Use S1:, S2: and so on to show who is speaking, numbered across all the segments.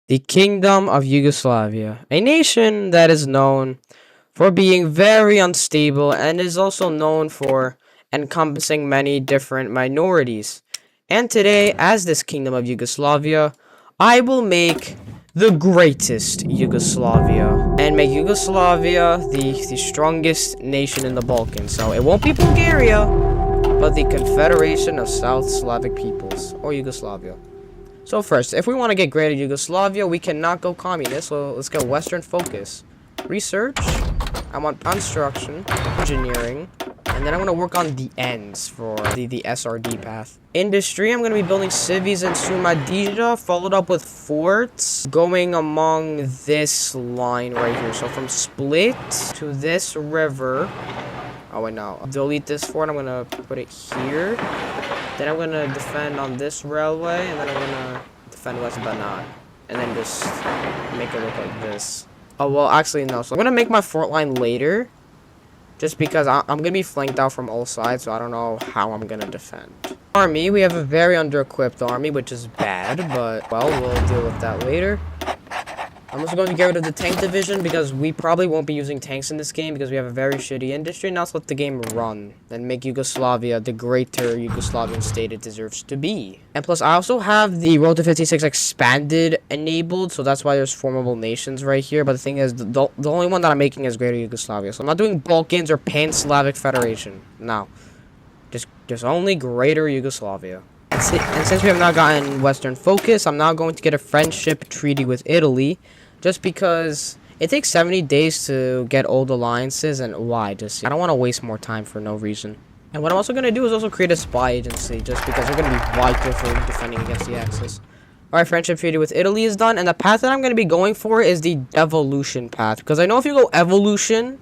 S1: The Kingdom of Yugoslavia, a nation that is known for being very unstable and is also known for encompassing many different minorities. And today, as this Kingdom of Yugoslavia, I will make the greatest Yugoslavia and make Yugoslavia the strongest nation in the Balkans. So it won't be Bulgaria, but the Confederation of South Slavic Peoples, or Yugoslavia. So first, if we want to get greater Yugoslavia, we cannot go communist, so let's go Western focus. Research, I want construction, engineering, and then I'm going to work on the ends for the SRD path. Industry, I'm going to be building cities in Sumadija, followed up with forts, going among this line right here. So from Split to this river. Oh wait, no. Delete this fort, I'm going to put it here. Then I'm going to defend on this railway, and then I'm going to defend West Banat. And then just make it look like this. Oh, well, actually, no. So I'm going to make my fort line later. Just because I'm going to be flanked out from all sides, so I don't know how I'm going to defend. Army, we have a very under-equipped army, which is bad, but, well, we'll deal with that later. I'm also going to get rid of the tank division because we probably won't be using tanks in this game because we have a very shitty industry. Now let's let the game run and make Yugoslavia the greater Yugoslavian state it deserves to be. And plus, I also have the Road to 56 expanded enabled, so that's why there's formable nations right here. But the thing is, the only one that I'm making is greater Yugoslavia. So I'm not doing Balkans or Pan-Slavic Federation. No. Just only greater Yugoslavia. And since we have not gotten Western focus, I'm now going to get a friendship treaty with Italy. Just because it takes 70 days to get old alliances, and why? Just I don't want to waste more time for no reason. And what I'm also going to do is also create a spy agency, just because they're going to be vital for defending against the Axis. Alright, friendship treaty with Italy is done, and the path that I'm going to be going for is the devolution path. Because I know if you go evolution,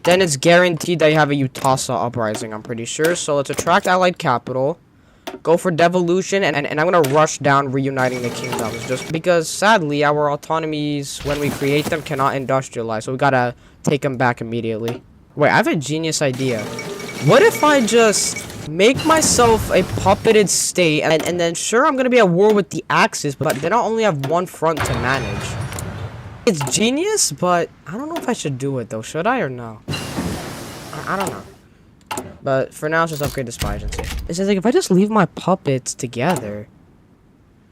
S1: then it's guaranteed that you have a Utasa uprising, I'm pretty sure. So let's attract allied capital. Go for devolution, and I'm going to rush down reuniting the kingdoms, just because, sadly, our autonomies, when we create them, cannot industrialize, so we gotta take them back immediately. Wait, I have a genius idea. What if I just make myself a puppeted state, and then, sure, I'm going to be at war with the Axis, but then I'll only have one front to manage. It's genius, but I don't know if I should do it, though. Should I or no? I don't know. But for now, let's just upgrade the spy agency. It says, like, if I just leave my puppets together,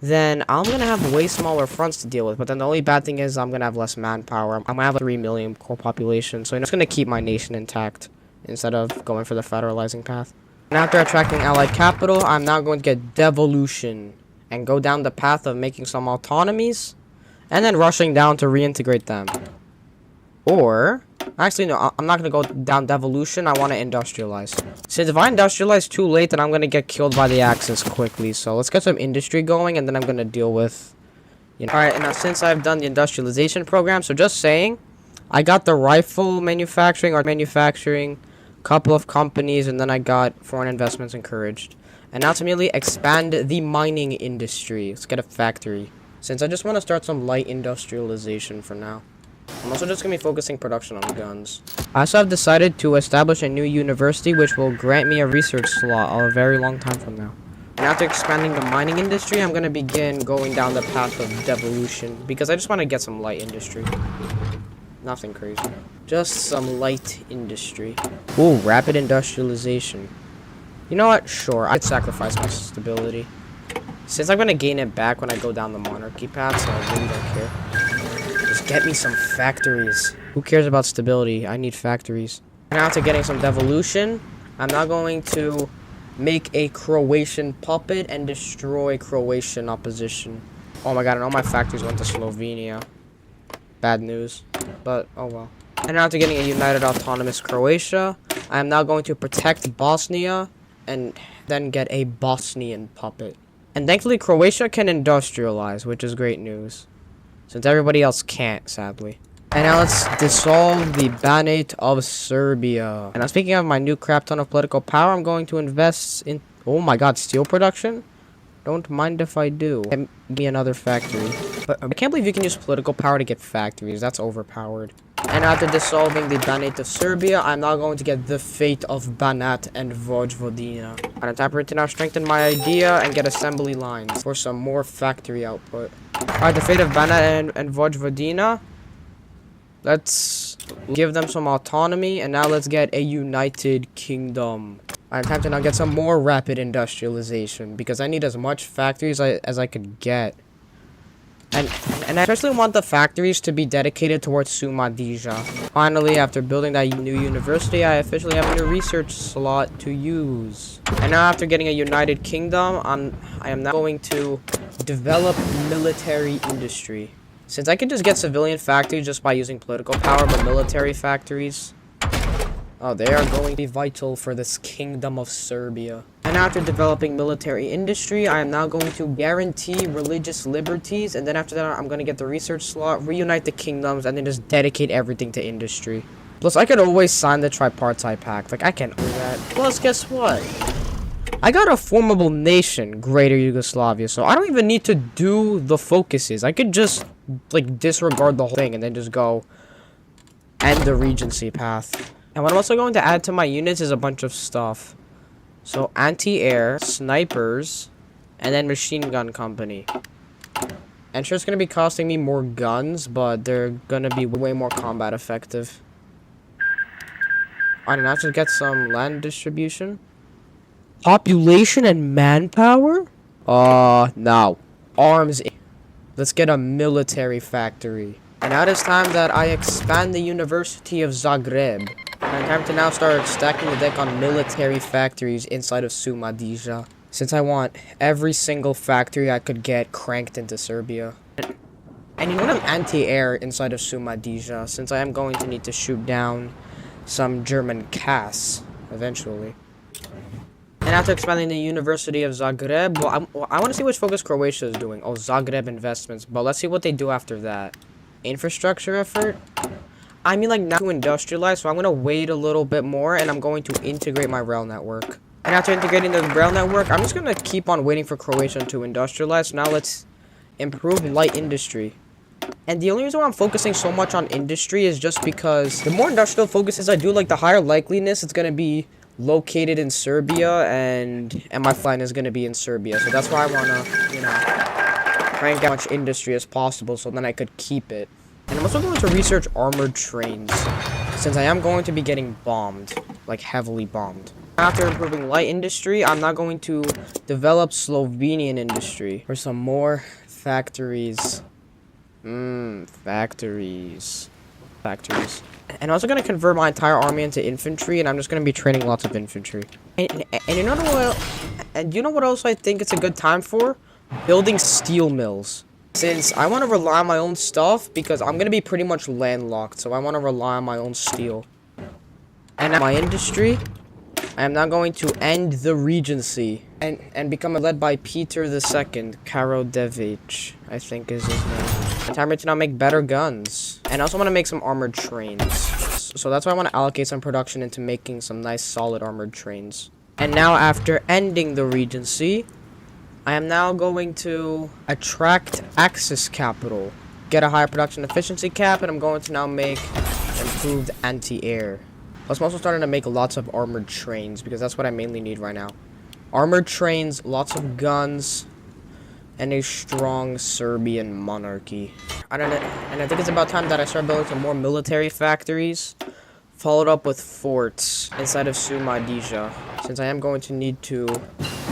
S1: then I'm going to have way smaller fronts to deal with. But then the only bad thing is I'm going to have less manpower. I'm going to have a 3 million core population. So it's going to keep my nation intact instead of going for the federalizing path. And after attracting allied capital, I'm now going to get devolution and go down the path of making some autonomies and then rushing down to reintegrate them. Or, actually, no, I'm not going to go down devolution. I want to industrialize. Since if I industrialize too late, then I'm going to get killed by the Axis quickly. So let's get some industry going, and then I'm going to deal with, you know. Alright, and now since I've done the industrialization program, so just saying, I got the rifle manufacturing, couple of companies, and then I got foreign investments encouraged. And now to immediately expand the mining industry. Let's get a factory. Since I just want to start some light industrialization for now. I'm also just going to be focusing production on guns. I also have decided to establish a new university which will grant me a research slot a very long time from now. And after expanding the mining industry, I'm going to begin going down the path of devolution because I just want to get some light industry. Nothing crazy. Just some light industry. Ooh, rapid industrialization. You know what? Sure, I'd sacrifice my stability. Since I'm going to gain it back when I go down the monarchy path, so I really don't care. Get me some factories. Who cares about stability? I need factories. And after getting some devolution, I'm now going to make a Croatian puppet and destroy Croatian opposition. Oh my god, and all my factories went to Slovenia. Bad news. But, oh well. And after getting a united autonomous Croatia, I am now going to protect Bosnia and then get a Bosnian puppet. And thankfully, Croatia can industrialize, which is great news. Since everybody else can't, sadly. And now let's dissolve the Banate of Serbia. And now speaking of my new crap ton of political power, I'm going to invest in... Oh my god, steel production? Don't mind if I do. Get me another factory. But I can't believe you can use political power to get factories. That's overpowered. And after dissolving the Banate of Serbia, I'm now going to get the fate of Banat and Vojvodina. And I'm time to now strengthen my idea and get assembly lines for some more factory output. Alright, the fate of Banat and Vojvodina. Let's give them some autonomy, and now let's get a united kingdom. I'm time to now get some more rapid industrialization, because I need as much factories as I could get. And I especially want the factories to be dedicated towards Sumadija. Finally, after building that new university, I officially have a new research slot to use. And now after getting a united kingdom, I am now going to develop military industry. Since I can just get civilian factories just by using political power, but military factories, oh, they are going to be vital for this kingdom of Serbia. And after developing military industry, I am now going to guarantee religious liberties. And then after that, I'm going to get the research slot, reunite the kingdoms, and then just dedicate everything to industry. Plus, I could always sign the tripartite pact. Like, I can't do that. Plus, guess what? I got a formidable nation, Greater Yugoslavia, so I don't even need to do the focuses. I could just, like, disregard the whole thing and then just go end the regency path. And what I'm also going to add to my units is a bunch of stuff. So, anti-air, snipers, and then machine gun company. And sure, it's going to be costing me more guns, but they're going to be way more combat effective. Alright, now to get some land distribution. Population and manpower? No. Arms. Let's get a military factory. And now it's time that I expand the University of Zagreb. And time to now start stacking the deck on military factories inside of Sumadija. Since I want every single factory I could get cranked into Serbia. And you know what, I'm anti-air inside of Sumadija, since I am going to need to shoot down some German CAS eventually. And after expanding the University of Zagreb, well, I want to see which focus Croatia is doing. Oh, Zagreb investments. But let's see what they do after that. Infrastructure effort? I mean, like, not to industrialize, so I'm going to wait a little bit more, and I'm going to integrate my rail network. And after integrating the rail network, I'm just going to keep on waiting for Croatia to industrialize. So now let's improve light industry. And the only reason why I'm focusing so much on industry is just because the more industrial focuses I do, like, the higher likeliness it's going to be located in Serbia, and my flight is going to be in Serbia. So that's why I want to, you know, crank as much industry as possible so then I could keep it. And I'm also going to research armored trains, since I am going to be getting bombed, like heavily bombed. After improving light industry, I'm now going to develop Slovenian industry for some more factories. Factories. And I'm also going to convert my entire army into infantry, and I'm just going to be training lots of infantry. And you know what? And you know what else I think it's a good time for? Building steel mills. Since I want to rely on my own stuff, because I'm going to be pretty much landlocked, so I want to rely on my own steel. And my industry, I am now going to end the regency and become led by Peter II, Karađorđević, I think is his name. Time to now make better guns. And I also want to make some armored trains. So that's why I want to allocate some production into making some nice solid armored trains. And now after ending the regency, I am now going to attract Axis capital. Get a higher production efficiency cap, and I'm going to now make improved anti-air. Plus I'm also starting to make lots of armored trains, because that's what I mainly need right now. Armored trains, lots of guns, and a strong Serbian monarchy. And I think it's about time that I start building some more military factories, followed up with forts inside of Sumadija, since I am going to need to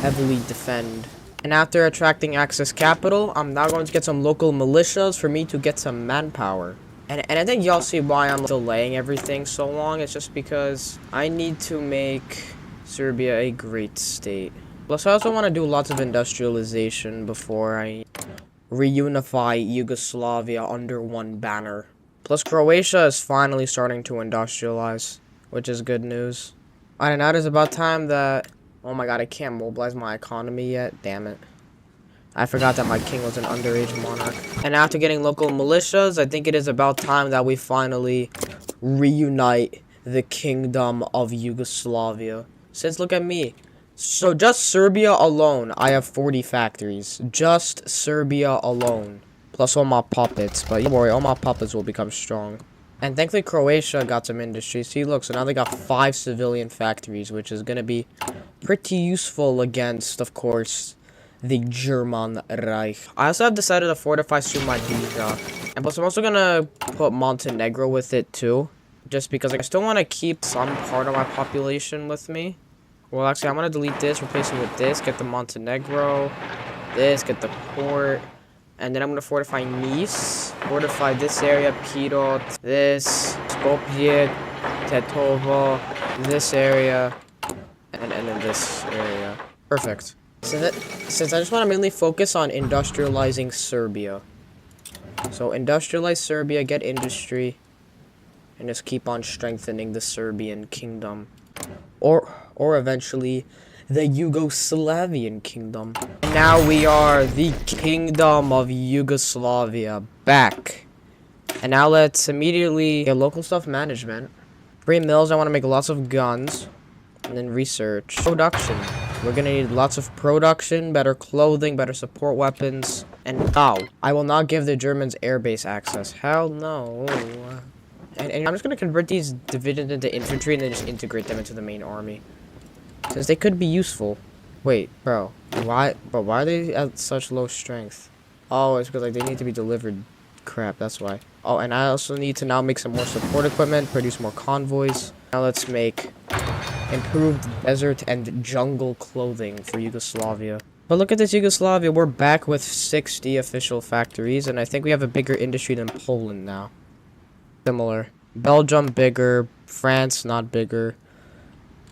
S1: heavily defend. And after attracting Axis capital, I'm now going to get some local militias for me to get some manpower. And I think y'all see why I'm delaying everything so long. It's just because I need to make Serbia a great state. Plus, I also want to do lots of industrialization before I reunify Yugoslavia under one banner. Plus, Croatia is finally starting to industrialize, which is good news. And now it is about time that... Oh my god, I can't mobilize my economy yet. Damn it. I forgot that my king was an underage monarch. And after getting local militias, I think it is about time that we finally reunite the kingdom of Yugoslavia. Since look at me. So just Serbia alone, I have 40 factories. Just Serbia alone. Plus all my puppets. But don't worry, all my puppets will become strong. And thankfully Croatia got some industry. See, look, so now they got 5 civilian factories, which is going to be pretty useful against, of course, the German Reich. I also have decided to fortify Sumadija. And plus I'm also going to put Montenegro with it too. Just because I still want to keep some part of my population with me. Well, actually, I'm going to delete this, replace it with this, get the Montenegro, this, get the port. And then I'm going to fortify Nice, fortify this area, Pirot, this, Skopje, Tetovo, this area, and then this area. Perfect. Since I just want to mainly focus on industrializing Serbia. So industrialize Serbia, get industry, and just keep on strengthening the Serbian kingdom. Or eventually the Yugoslavian kingdom. Now we are the Kingdom of Yugoslavia back. And now let's immediately get local stuff management. 3 mills, I want to make lots of guns. And then research. Production. We're gonna need lots of production, better clothing, better support weapons. And now, I will not give the Germans airbase access. Hell no. And I'm just gonna convert these divisions into infantry and then just integrate them into the main army. Since they could be useful. Wait, bro. Why are they at such low strength? Oh, it's because like they need to be delivered. Crap, that's why. Oh, and I also need to now make some more support equipment, produce more convoys. Now let's make improved desert and jungle clothing for Yugoslavia. But look at this Yugoslavia. We're back with 60 official factories, and I think we have a bigger industry than Poland now. Similar. Belgium bigger, France not bigger.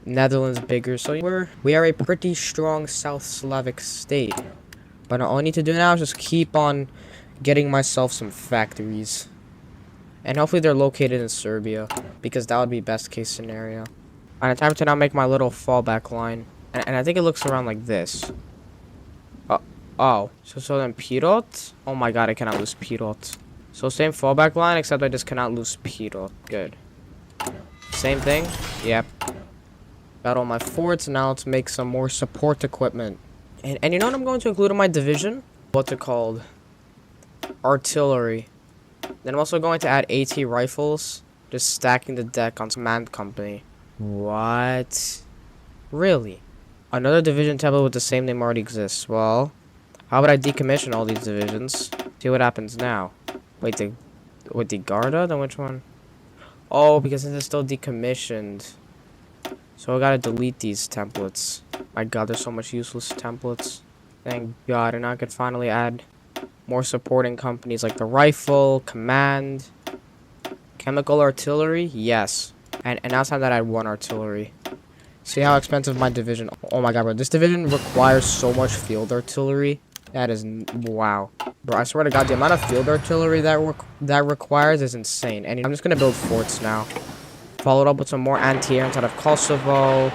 S1: Netherlands bigger, so we are a pretty strong South Slavic state. But all I need to do now is just keep on getting myself some factories. And hopefully they're located in Serbia, because that would be best case scenario. Alright, time to now make my little fallback line. And I think it looks around like this. So then Pirot? Oh my god, I cannot lose Pirot. So same fallback line, except I just cannot lose Pirot. Good. Same thing? Yep. Got all my forts, now let's make some more support equipment. And you know what I'm going to include in my division? What's it called? Artillery. Then I'm also going to add AT rifles. Just stacking the deck on command company. What? Really? Another division tablet with the same name already exists. Well, how about I decommission all these divisions? See what happens now. Wait, with the Garda? Then which one? Oh, because it's still decommissioned. So I gotta delete these templates. My god, there's so much useless templates. Thank god, and I could finally add more supporting companies like the rifle, command, chemical artillery, yes. And now it's time that I add 1 artillery. See how expensive my division. Oh my god, bro, this division requires so much field artillery. That is wow, bro. I swear to god, the amount of field artillery that requires is insane. And I'm just gonna build forts now. Followed up with some more anti-air inside of Kosovo,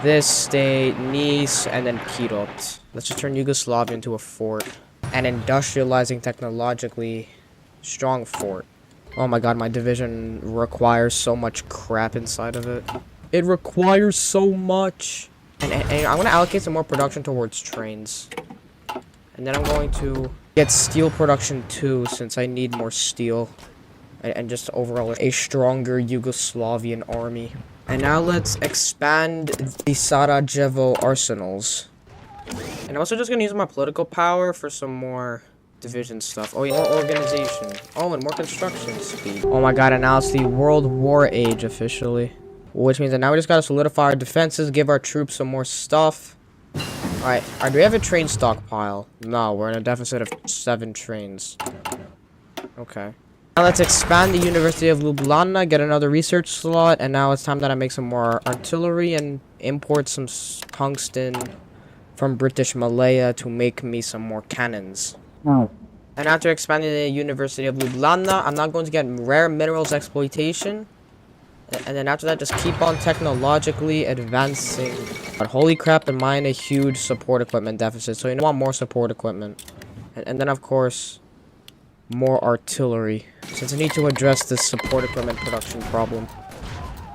S1: this state, Nice, and then Pirot. Let's just turn Yugoslavia into a fort. An industrializing technologically strong fort. Oh my god, my division requires so much crap inside of it. It requires so much. And I'm going to allocate some more production towards trains. And then I'm going to get steel production too, since I need more steel. And just overall a stronger Yugoslavian army. And now let's expand the Sarajevo arsenals. And I'm also just going to use my political power for some more division stuff. Oh, yeah, more organization. Oh, and more construction speed. Oh my god, and now it's the World War age officially. Which means that now we just got to solidify our defenses, give our troops some more stuff. Alright, do we have a train stockpile? No, we're in a deficit of 7 trains. Okay. Now let's expand the University of Ljubljana, get another research slot, and now it's time that I make some more artillery and import some tungsten from British Malaya to make me some more cannons.
S2: No.
S1: And after expanding the University of Ljubljana, I'm not going to get rare minerals exploitation. And then after that, just keep on technologically advancing. But holy crap, am I in a huge support equipment deficit. So you want more support equipment. And then, of course, more artillery. Since I need to address this support equipment production problem.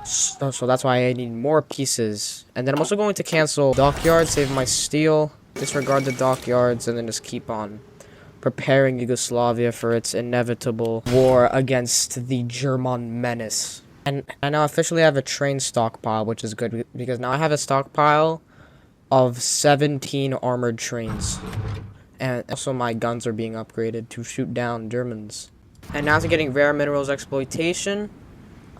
S1: So that's why I need more pieces. And then I'm also going to cancel dockyards, save my steel, disregard the dockyards, and then just keep on preparing Yugoslavia for its inevitable war against the German menace. And I now officially have a train stockpile, which is good because now I have a stockpile of 17 armored trains. And also my guns are being upgraded to shoot down Germans. And now to getting rare minerals exploitation,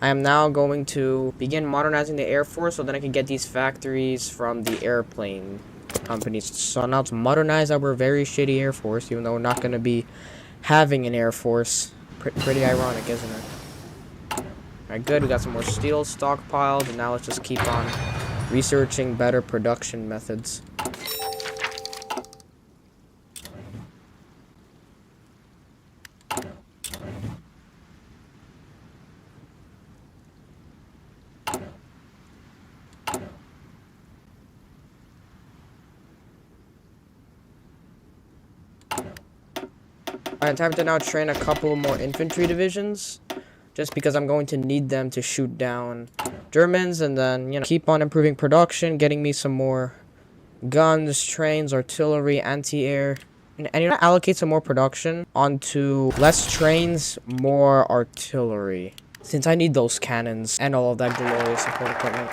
S1: I am now going to begin modernizing the Air Force so that I can get these factories from the airplane companies. So now to modernize our very shitty Air Force, even though we're not going to be having an Air Force. Pretty ironic, isn't it? Alright, good. We got some more steel stockpiled, and now let's just keep on researching better production methods. Alright, time to now train a couple more infantry divisions, just because I'm going to need them to shoot down Germans, and then, you know, keep on improving production, getting me some more guns, trains, artillery, anti-air, and you know, allocate some more production onto less trains, more artillery, since I need those cannons and all of that glorious support equipment.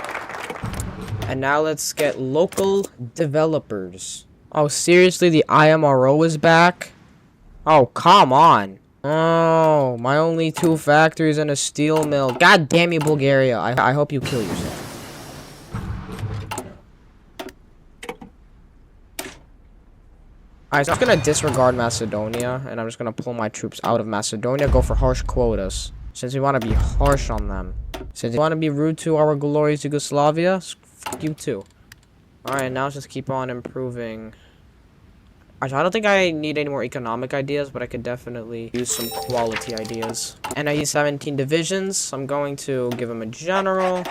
S1: And now let's get local developers. Oh, seriously, the IMRO is back? Oh, come on. Oh, my only 2 factories and a steel mill. God damn you, Bulgaria. I hope you kill yourself. Alright, so I'm just gonna disregard Macedonia, and I'm just gonna pull my troops out of Macedonia, go for harsh quotas, since we want to be harsh on them. Since we want to be rude to our glorious Yugoslavia, fuck you too. Alright, now let's just keep on improving. I don't think I need any more economic ideas, but I could definitely use some quality ideas. And I use 17 divisions. I'm going to give them a general.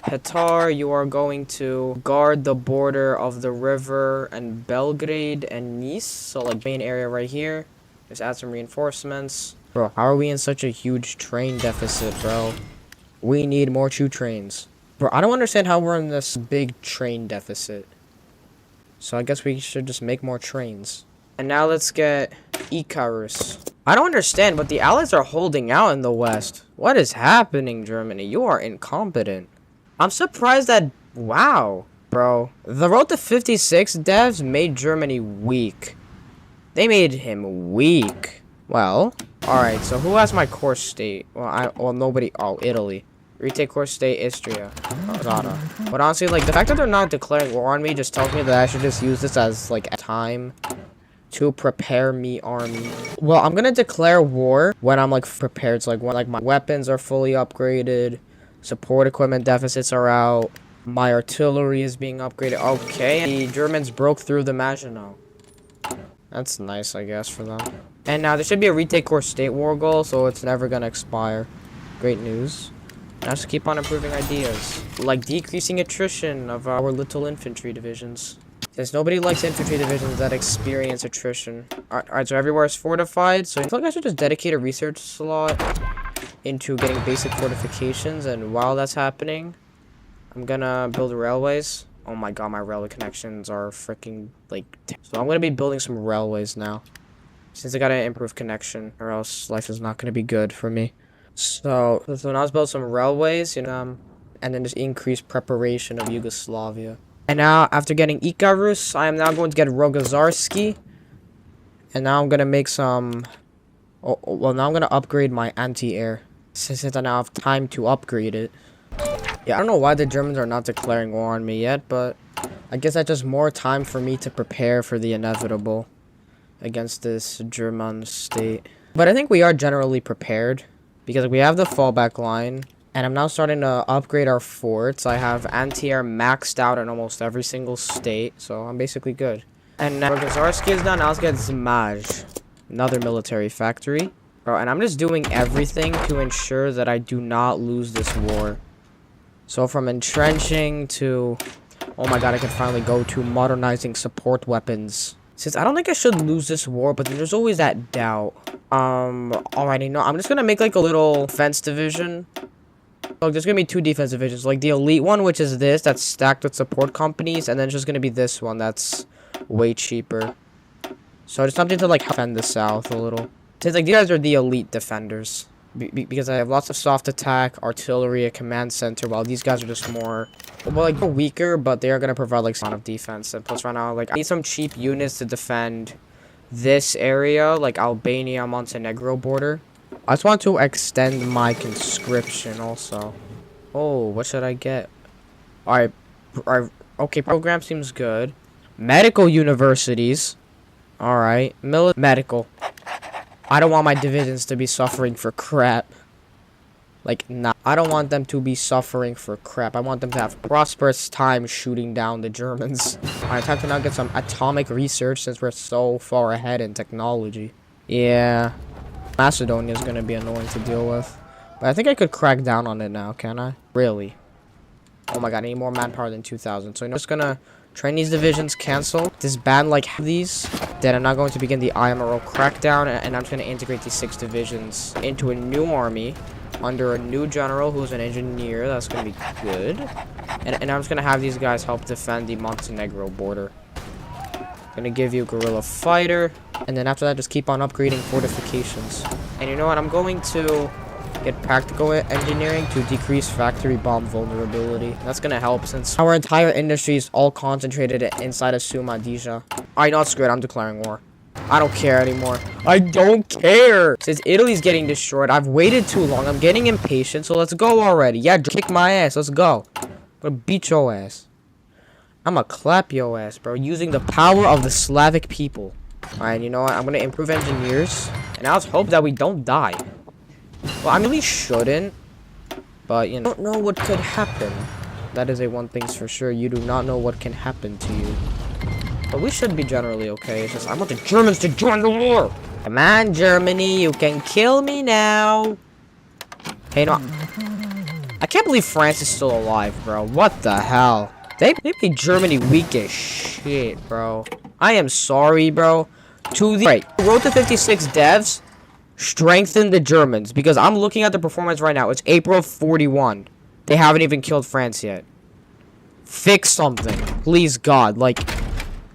S1: Petar, you are going to guard the border of the river and Belgrade and Nice. So, like, main area right here. Just add some reinforcements. Bro, how are we in such a huge train deficit, bro? We need more chew trains. Bro, I don't understand how we're in this big train deficit. So I guess we should just make more trains. And now let's get Icarus. I don't understand, but the Allies are holding out in the West. What is happening, Germany? You are incompetent. I'm surprised that... Wow, bro. The Road to 56 devs made Germany weak. They made him weak. Well, alright, so who has my core state? Well, nobody... Oh, Italy. Retake core state, Istria. Zara. But honestly, like, the fact that they're not declaring war on me just tells me that I should just use this as, like, a time to prepare me army. Well, I'm gonna declare war when I'm, like, prepared. So, like, when, like, my weapons are fully upgraded, support equipment deficits are out, my artillery is being upgraded. Okay, the Germans broke through the Maginot. That's nice, I guess, for them. And now there should be a retake core state war goal, so it's never gonna expire. Great news. Now just keep on improving ideas, like decreasing attrition of our little infantry divisions. Since nobody likes infantry divisions that experience attrition. Alright, so everywhere is fortified, so I feel like I should just dedicate a research slot into getting basic fortifications, and while that's happening, I'm gonna build railways. Oh my god, my railway connections are freaking, like... So I'm gonna be building some railways now, since I gotta improve connection, or else life is not gonna be good for me. So now let's build some railways, you know, and then just increase preparation of Yugoslavia. And now, after getting Icarus, I am now going to get Rogozarski. And now I'm going to make some... well, now I'm going to upgrade my anti-air, since I now have time to upgrade it. Yeah, I don't know why the Germans are not declaring war on me yet, but I guess that's just more time for me to prepare for the inevitable against this German state. But I think we are generally prepared, because we have the fallback line, and I'm now starting to upgrade our forts. I have anti-air maxed out in almost every single state, so I'm basically good. And now Rogozarski is done. Now let's get Zmaj, another military factory. Bro, and I'm just doing everything to ensure that I do not lose this war. So from entrenching to... Oh my god, I can finally go to modernizing support weapons. Since I don't think I should lose this war, but there's always that doubt. Alrighty, no, I'm just gonna make, like, a little defense division. Look, there's gonna be 2 defense divisions. Like, the elite one, which is this, that's stacked with support companies, and then there's just gonna be this one that's way cheaper. So it's something to like defend the south a little. It's like these guys are the elite defenders. Because I have lots of soft attack, artillery, a command center, while these guys are just more, well, like, weaker, but they are going to provide, like, some of defense. And plus, right now, like, I need some cheap units to defend this area, like, Albania-Montenegro border. I just want to extend my conscription, also. Oh, what should I get? Alright, okay, program seems good. Medical universities. Alright, medical. I don't want my divisions to be suffering for crap. Like, nah. I don't want them to be suffering for crap. I want them to have prosperous time shooting down the Germans. Alright, time to now get some atomic research since we're so far ahead in technology. Yeah. Macedonia is going to be annoying to deal with. But I think I could crack down on it now, can I? Really? Oh my god, I need more manpower than 2,000. So, I'm just going to train these divisions, cancel, disband like these. Then I'm now going to begin the IMRO crackdown, and I'm just going to integrate these 6 divisions into a new army under a new general who's an engineer. That's going to be good. And I'm just going to have these guys help defend the Montenegro border. Going to give you guerrilla fighter, and then after that, just keep on upgrading fortifications. And you know what? I'm going to get practical engineering to decrease factory bomb vulnerability. That's gonna help since our entire industry is all concentrated inside of Sumadija. Alright, no, screw it. I'm declaring war. I don't care anymore. I don't care! Since Italy's getting destroyed, I've waited too long. I'm getting impatient, so let's go already. Yeah, kick my ass. Let's go. I'm gonna beat your ass. I'm gonna clap your ass, bro, using the power of the Slavic people. Alright, you know what? I'm gonna improve engineers, and now let's hope that we don't die. Well, I really shouldn't, but, you know, I don't know what could happen. That is a one thing's for sure. You do not know what can happen to you. But we should be generally okay. It's just, I want the Germans to join the war! Come on, Germany, you can kill me now! Hey, no. I can't believe France is still alive, bro. What the hell? They made Germany weak as shit, bro. I am sorry, bro. Right, Road to 56 devs. Strengthen the Germans, because I'm looking at the performance right now. It's April 41. They haven't even killed France yet. Fix something, please, God. Like,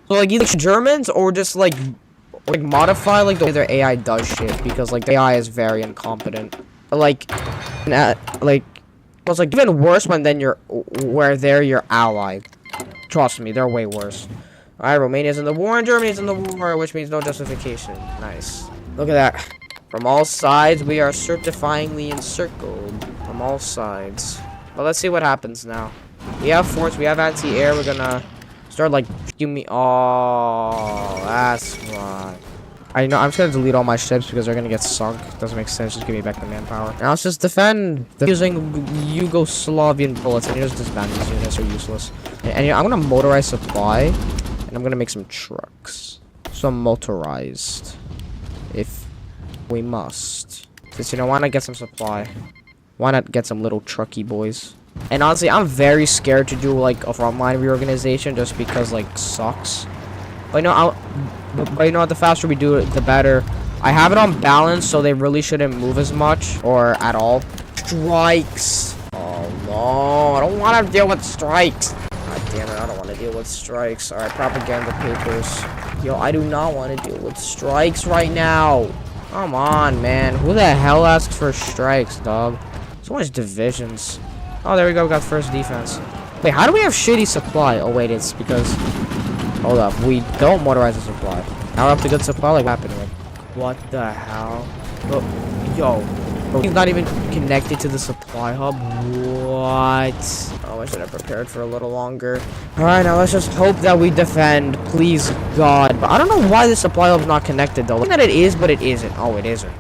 S1: so like either Germans or just like modify like the way their AI does shit, because like the AI is very incompetent. Like, it's like even worse when then where they're your ally. Trust me, they're way worse. Alright, Romania's in the war and Germany's in the war, which means no justification. Nice. Look at that. From all sides, we are certifyingly encircled. From all sides. Well, let's see what happens now. We have forts, we have anti-air, we're gonna start, like, give me... Oh, that's why. I know, I'm just gonna delete all my ships because they're gonna get sunk. Doesn't make sense, just give me back the manpower. Now let's just defend using Yugoslavian bullets, and you just disband these units, are useless. And I'm gonna motorize supply, and I'm gonna make some trucks. Some motorized. If... we must. Since, you know, why not get some supply? Why not get some little trucky boys? And honestly, I'm very scared to do, like, a frontline reorganization just because, like, sucks. But, you know, but you know what? The faster we do it, the better. I have it on balance, so they really shouldn't move as much or at all. Strikes. Oh, no. I don't want to deal with strikes. God damn it. I don't want to deal with strikes. Alright, propaganda papers. Yo, I do not want to deal with strikes right now. Come on, man. Who the hell asks for strikes, dog? So much divisions. Oh, there we go. We got first defense. Wait, how do we have shitty supply? Oh, wait, it's because... Hold up. We don't motorize the supply. Now we're up to good supply? Like, what happened to it? What the hell? Oh, yo. He's not even connected to the supply hub. What? Oh, I should have prepared for a little longer. Alright, now let's just hope that we defend. Please, God. But I don't know why the supply hub's not connected, though. I think that it is, but it isn't. Oh, it isn't.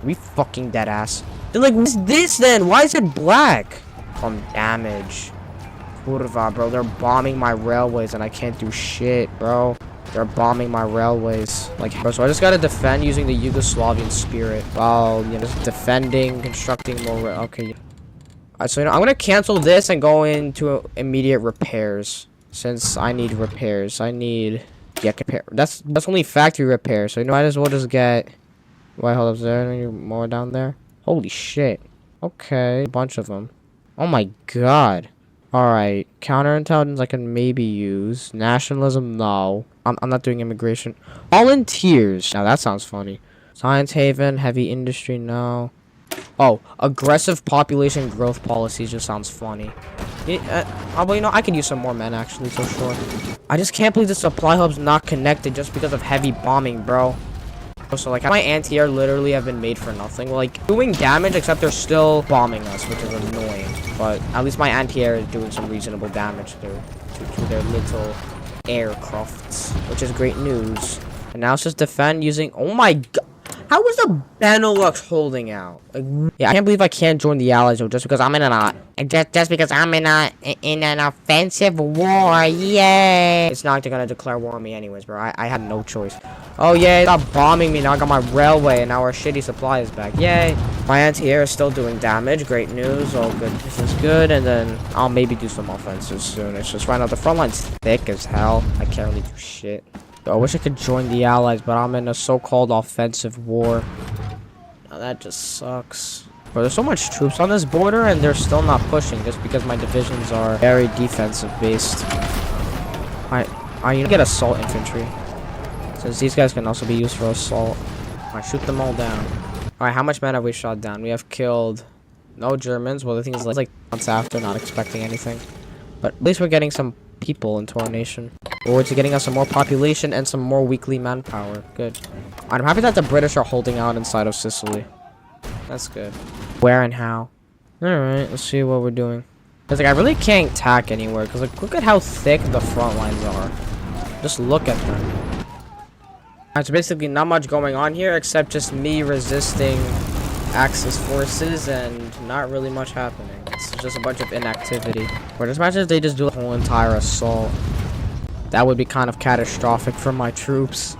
S1: We fucking dead ass. Then, like, what's this, then? Why is it black? From damage. Kurva, bro. They're bombing my railways, and I can't do shit, bro. They're bombing my railways. Like, bro, so I just gotta defend using the Yugoslavian spirit. While, you know, just defending, constructing more. Okay. Alright, so, you know, I'm gonna cancel this and go into immediate repairs. Since I need repairs. I need... Yeah, repair. That's only factory repairs. So, you know, I might as well just get... Wait, hold up. Is there any more down there? Holy shit. Okay. A bunch of them. Oh my god. Alright. Counterintelligence I can maybe use. Nationalism, no. I'm not doing immigration. Volunteers. Now that sounds funny. Science haven, heavy industry, no. Oh, aggressive population growth policies just sounds funny. Yeah, well, you know, I could use some more men actually, so sure. I just can't believe the supply hub's not connected just because of heavy bombing, bro. So like my anti-air literally have been made for nothing, like doing damage, except they're still bombing us, which is annoying. But at least my anti-air is doing some reasonable damage to their little aircrafts, which is great news. And now it's just defend using, oh my god, how is the Benelux holding out? Like, yeah, I can't believe I can't join the Allies just because I'm in an offensive war. Yay! It's not gonna declare war on me anyways, bro. I had no choice. Oh yay! Stop bombing me. Now I got my railway, and now our shitty supply is back. Yay! My anti-air is still doing damage. Great news. All good. This is good. And then I'll maybe do some offenses soon. It's just right now the front line's thick as hell. I can't really do shit. I wish I could join the Allies, but I'm in a so-called offensive war. Now that just sucks. Bro, there's so much troops on this border, and they're still not pushing just because my divisions are very defensive-based. You get assault infantry, since these guys can also be used for assault. I shoot them all down. Alright, how much men have we shot down? We have killed no Germans. Well, the thing is, like months after, not expecting anything. But at least we're getting some people into our nation. We're getting us some more population and some more weekly manpower. Good. I'm happy that the British are holding out inside of Sicily. That's good. Where and how? Alright, let's see what we're doing. Because, like, I really can't tack anywhere. Because, like, look at how thick the front lines are. Just look at them. There's basically not much going on here except just me resisting Axis forces and not really much happening. It's just a bunch of inactivity. Or just imagine if they just do the whole entire assault. That would be kind of catastrophic for my troops.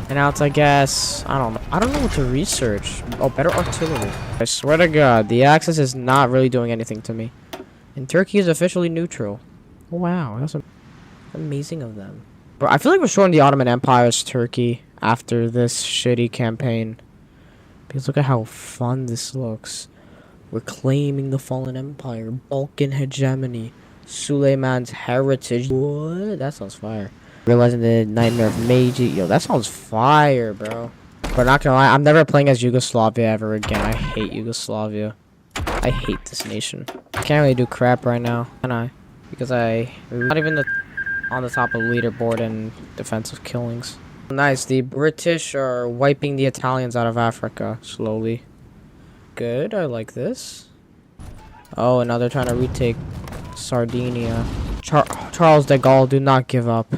S1: And now it's, I guess, I don't know what to research. Oh, better artillery. I swear to God, the Axis is not really doing anything to me. And Turkey is officially neutral. Oh, wow, that's amazing of them. Bro, I feel like we're showing the Ottoman Empire's Turkey after this shitty campaign. Because look at how fun this looks. We're claiming the fallen empire, Balkan hegemony, Suleiman's heritage. What? That sounds fire. Realizing the nightmare of Meiji. Yo, that sounds fire, bro. But not gonna lie, I'm never playing as Yugoslavia ever again. I hate Yugoslavia. I hate this nation. I can't really do crap right now, can I? Because I'm not even on the top of the leaderboard in defensive killings. Nice, the British are wiping the Italians out of Africa slowly. Good, I like this. Oh, and now they're trying to retake Sardinia. Charles de Gaulle, do not give up.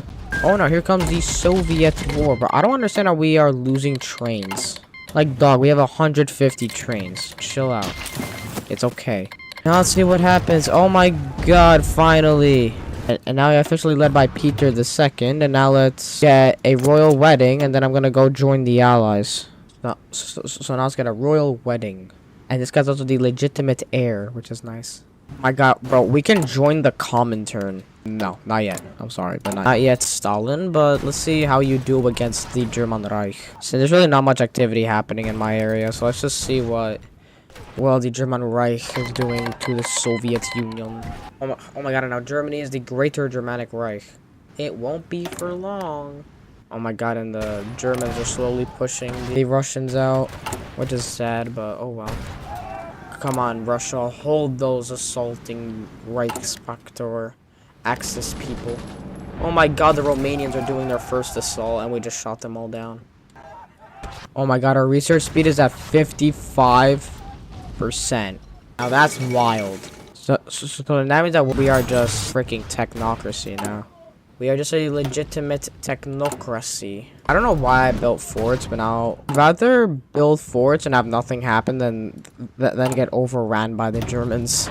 S1: Oh no, here comes the Soviet war, bro. I don't understand how we are losing trains. Like, dog, we have 150 trains. Chill out. It's okay. Now let's see what happens. Oh my god, finally. And now we're officially led by Peter II. And now let's get a royal wedding. And then I'm going to go join the Allies. So now let's get a royal wedding. And this guy's also the legitimate heir, which is nice. My god, bro, we can join the Comintern. No, not yet. I'm sorry, but not yet, Stalin. But let's see how you do against the German Reich. So there's really not much activity happening in my area. So let's just see what... well, the German Reich is doing to the Soviet Union. Oh my god, and now Germany is the Greater Germanic Reich. It won't be for long. Oh my god, and the Germans are slowly pushing the Russians out, which is sad, but oh well. Come on, Russia, hold those assaulting Reichspaktor Axis people. Oh my god, the Romanians are doing their first assault, and we just shot them all down. Oh my god, our research speed is at 55%. Now that's wild. So that means that we are just freaking technocracy now. We are just a legitimate technocracy. I don't know why I built forts, but now I'd rather build forts and have nothing happen than get overran by the Germans.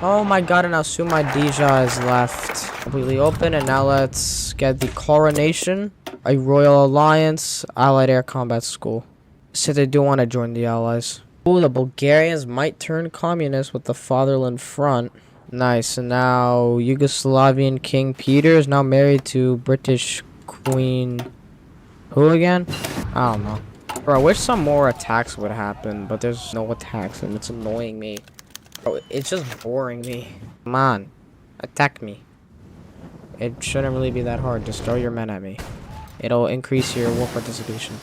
S1: Oh my god, and now Sumadija is left completely open, and now let's get the coronation, a royal alliance, allied air combat school. So they do want to join the allies. Ooh, the Bulgarians might turn communist with the Fatherland Front. Nice, and now Yugoslavian King Peter is now married to British Queen... who again? I don't know. Bro, I wish some more attacks would happen, but there's no attacks, and it's annoying me. Bro, it's just boring me. Come on, attack me. It shouldn't really be that hard. Just throw your men at me. It'll increase your war participation.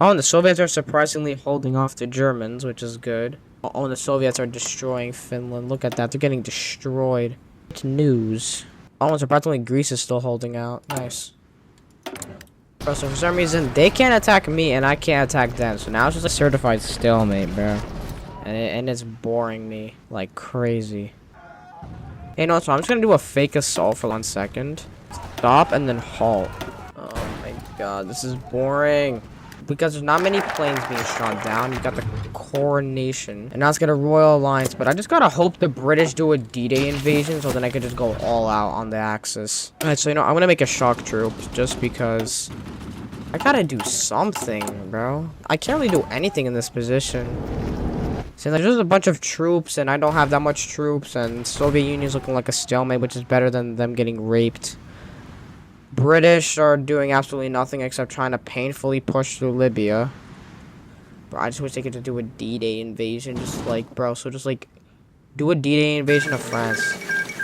S1: Oh, and the Soviets are surprisingly holding off the Germans, which is good. Oh, and the Soviets are destroying Finland. Look at that. They're getting destroyed. It's news. Oh, and surprisingly Greece is still holding out. Nice. Bro, so for some reason, they can't attack me, and I can't attack them. So now it's just a certified stalemate, bro. And it's boring me like crazy. Hey, no, so I'm just gonna do a fake assault for 1 second. Stop and then halt. Oh my god, this is boring. Because there's not many planes being shot down. You got the coronation. And now it's got a royal alliance. But I just gotta hope the British do a D-Day invasion so then I can just go all out on the Axis. Alright, so you know, I'm gonna make a shock troop just because I gotta do something, bro. I can't really do anything in this position. See, there's just a bunch of troops and I don't have that much troops, and Soviet Union's looking like a stalemate, which is better than them getting raped. British are doing absolutely nothing except trying to painfully push through Libya. Bro, I just wish they could just do a D-Day invasion. Just like, bro, so just like, do a D-Day invasion of France.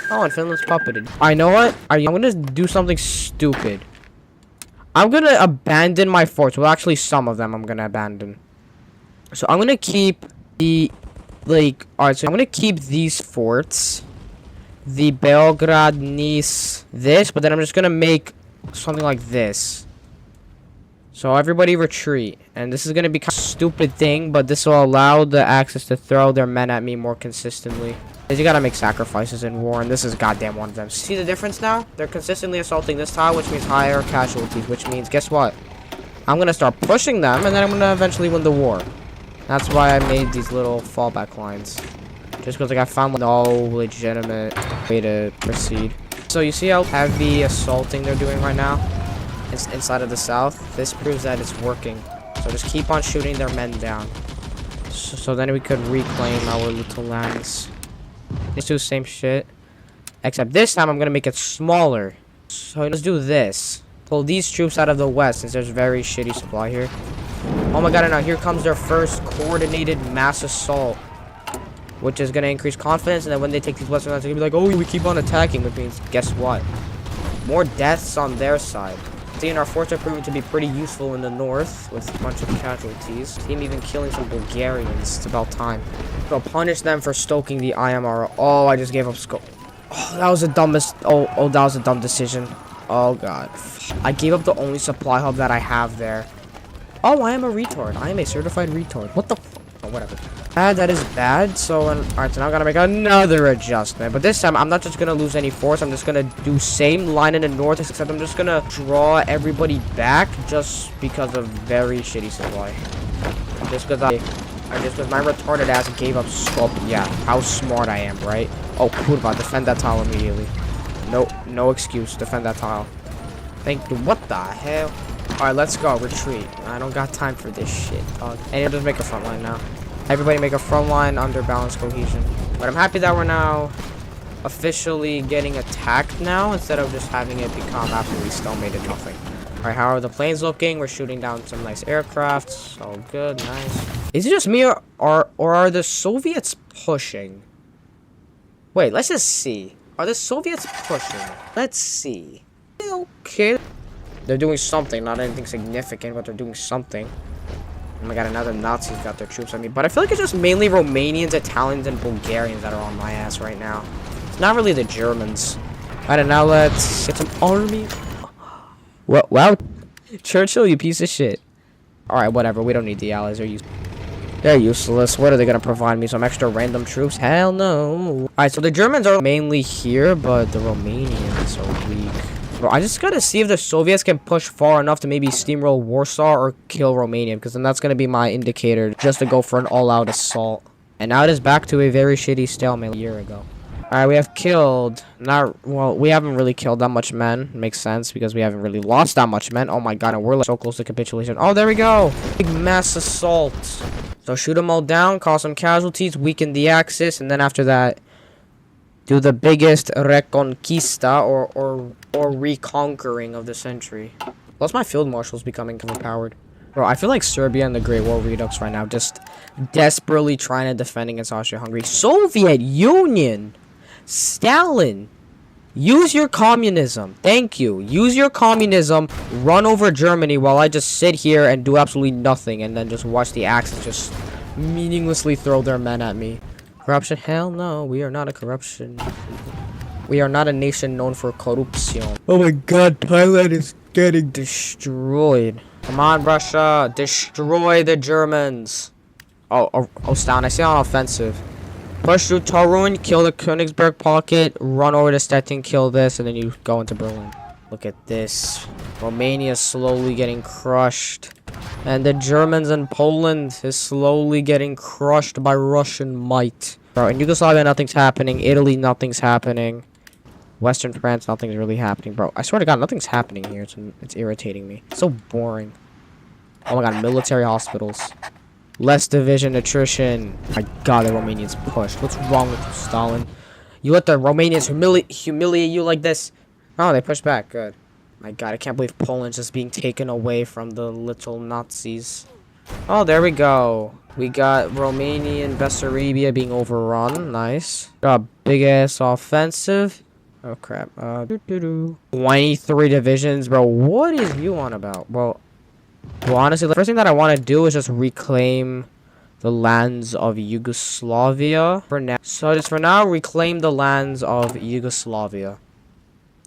S1: Oh, and Finland's puppeted. I know what? I'm gonna do something stupid. I'm gonna abandon my forts. Well, actually, some of them I'm gonna abandon. So I'm gonna keep the, like, alright, so I'm gonna keep these forts. The Belgrade, Nice, this, but then I'm just gonna make something like this. So everybody retreat. And this is gonna be kind of a stupid thing, but this will allow the Axis to throw their men at me more consistently. Because you gotta make sacrifices in war, and this is goddamn one of them. See the difference now? They're consistently assaulting this tile, which means higher casualties, which means, guess what? I'm gonna start pushing them, and then I'm gonna eventually win the war. That's why I made these little fallback lines. Just because, like, I found no legitimate way to proceed. So you see how heavy assaulting they're doing right now? It's inside of the south. This proves that it's working. So just keep on shooting their men down. So then we could reclaim our little lands. Let's do the same shit. Except this time I'm going to make it smaller. So let's do this. Pull these troops out of the west since there's very shitty supply here. Oh my god, and now here comes their first coordinated mass assault. Which is going to increase confidence, and then when they take these western lands, they're going to be like, oh, we keep on attacking, which means, guess what? More deaths on their side. See, and our forts are proving to be pretty useful in the north, with a bunch of casualties. Team even killing some Bulgarians. It's about time. So punish them for stoking the IMR. Oh, I just gave up scope. Oh, that was the dumbest. Oh, that was a dumb decision. Oh, god. I gave up the only supply hub that I have there. Oh, I am a retard. I am a certified retard. What the f? Oh, whatever. That is bad. So, alright, so now I'm gonna make another adjustment. But this time, I'm not just gonna lose any force. I'm just gonna do same line in the north, except I'm just gonna draw everybody back just because of very shitty supply. Just because my retarded ass gave up scope. Yeah, how smart I am, right? Oh, kurva, defend that tile immediately. No excuse. Defend that tile. Thank you. What the hell? Alright, let's go. Retreat. I don't got time for this shit, dog. And you'll just make a front line now. Everybody make a front line under balanced cohesion. But I'm happy that we're now officially getting attacked now instead of just having it become absolutely stalemated nothing. Alright, how are the planes looking? We're shooting down some nice aircrafts. All good, nice. Is it just me or are the Soviets pushing? Wait, let's just see. Are the Soviets pushing? Let's see. Okay. They're doing something, not anything significant, but they're doing something. Oh my god, another Nazis got their troops on me. But I feel like it's just mainly Romanians, Italians, and Bulgarians that are on my ass right now. It's not really the Germans. Alright, now let's get some army. Well, wow. Churchill, you piece of shit. Alright, whatever. We don't need the allies. They're useless. What are they going to provide me? Some extra random troops? Hell no. Alright, so the Germans are mainly here, but the Romanians are weak. Bro, I just gotta see if the Soviets can push far enough to maybe steamroll Warsaw or kill Romania, because then that's gonna be my indicator just to go for an all-out assault. And now it is back to a very shitty stalemate a year ago. Alright, we have killed, well, we haven't really killed that much men. Makes sense, because we haven't really lost that much men. Oh my god, and we're like so close to capitulation. Oh, there we go! Big mass assault. So shoot them all down, cause some casualties, weaken the Axis, and then after that, do the biggest reconquista or reconquering of the century. Plus my field marshals becoming overpowered. Bro, I feel like Serbia and the Great War Redux right now just desperately trying to defend against Austria-Hungary. Soviet Union! Stalin! Use your communism. Thank you. Use your communism. Run over Germany while I just sit here and do absolutely nothing. And then just watch the Axis just meaninglessly throw their men at me. Corruption? Hell no. We are not a corruption. We are not a nation known for corruption. Oh my god. Thailand is getting destroyed. Come on, Russia. Destroy the Germans. Oh, Stalin. I see on offensive. Push through Torun, kill the Königsberg pocket, run over to Stettin, kill this, and then you go into Berlin. Look at this. Romania is slowly getting crushed. And the Germans and Poland is slowly getting crushed by Russian might. Bro, in Yugoslavia, nothing's happening. Italy, nothing's happening. Western France, nothing's really happening. Bro, I swear to God, nothing's happening here. It's irritating me. It's so boring. Oh my God, military hospitals. Less division attrition. My God, the Romanians pushed. What's wrong with you, Stalin? You let the Romanians humiliate you like this? Oh, they pushed back. Good. My God, I can't believe Poland's just being taken away from the little Nazis. Oh, there we go. We got Romanian Bessarabia being overrun. Nice. Got a big-ass offensive. Oh, crap. 23 divisions. Bro, what is you on about? Well, honestly, the first thing that I want to do is just reclaim the lands of Yugoslavia for now. So just for now, reclaim the lands of Yugoslavia.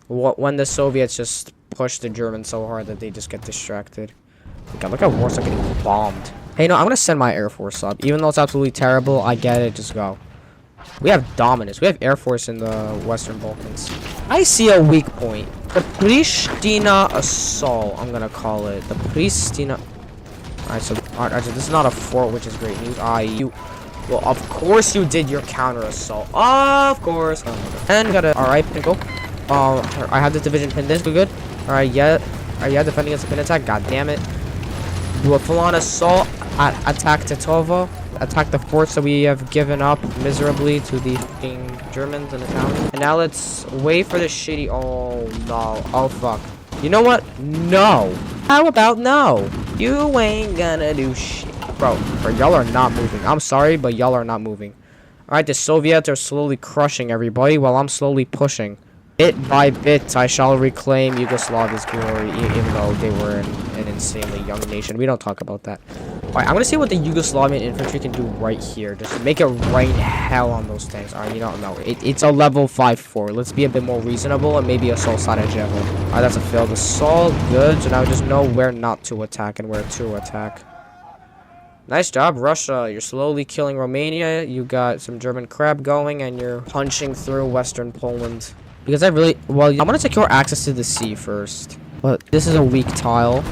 S1: When the Soviets just push the Germans so hard that they just get distracted. God, look at Warsaw getting bombed. Hey, no, I'm going to send my Air Force up. Even though it's absolutely terrible, I get it. Just go. We have dominance. We have Air Force in the Western Balkans. I see a weak point. The Pristina Assault, I'm gonna call it. The Pristina... Alright, so this is not a fort, which is great news. Well, of course you did your counter-assault. Of course. And we got a... Alright, Pinko. I have this division pinned in. We're good. Alright, yeah. Defending against a pin attack. God damn it. Do a full-on assault. Attack Tetovo. Attack the forts that we have given up miserably to the Germans and Italians. And now let's wait for the shitty... Oh, no. Oh, fuck. You know what? No. How about no? You ain't gonna do shit. Bro, y'all are not moving. I'm sorry, but y'all are not moving. Alright, the Soviets are slowly crushing everybody while I'm slowly pushing. Bit by bit, I shall reclaim Yugoslavia's glory, even though they were an insanely young nation. We don't talk about that. Alright, I'm gonna see what the Yugoslavian infantry can do right here. Just make it rain hell on those tanks. Alright, you don't know. It's a level 5-4. Let's be a bit more reasonable and maybe assault Sarajevo. Alright, that's a failed assault. Good. So now we just know where not to attack and where to attack. Nice job, Russia. You're slowly killing Romania. You got some German crap going and you're punching through Western Poland. Because I'm gonna secure access to the sea first. But this is a weak tile.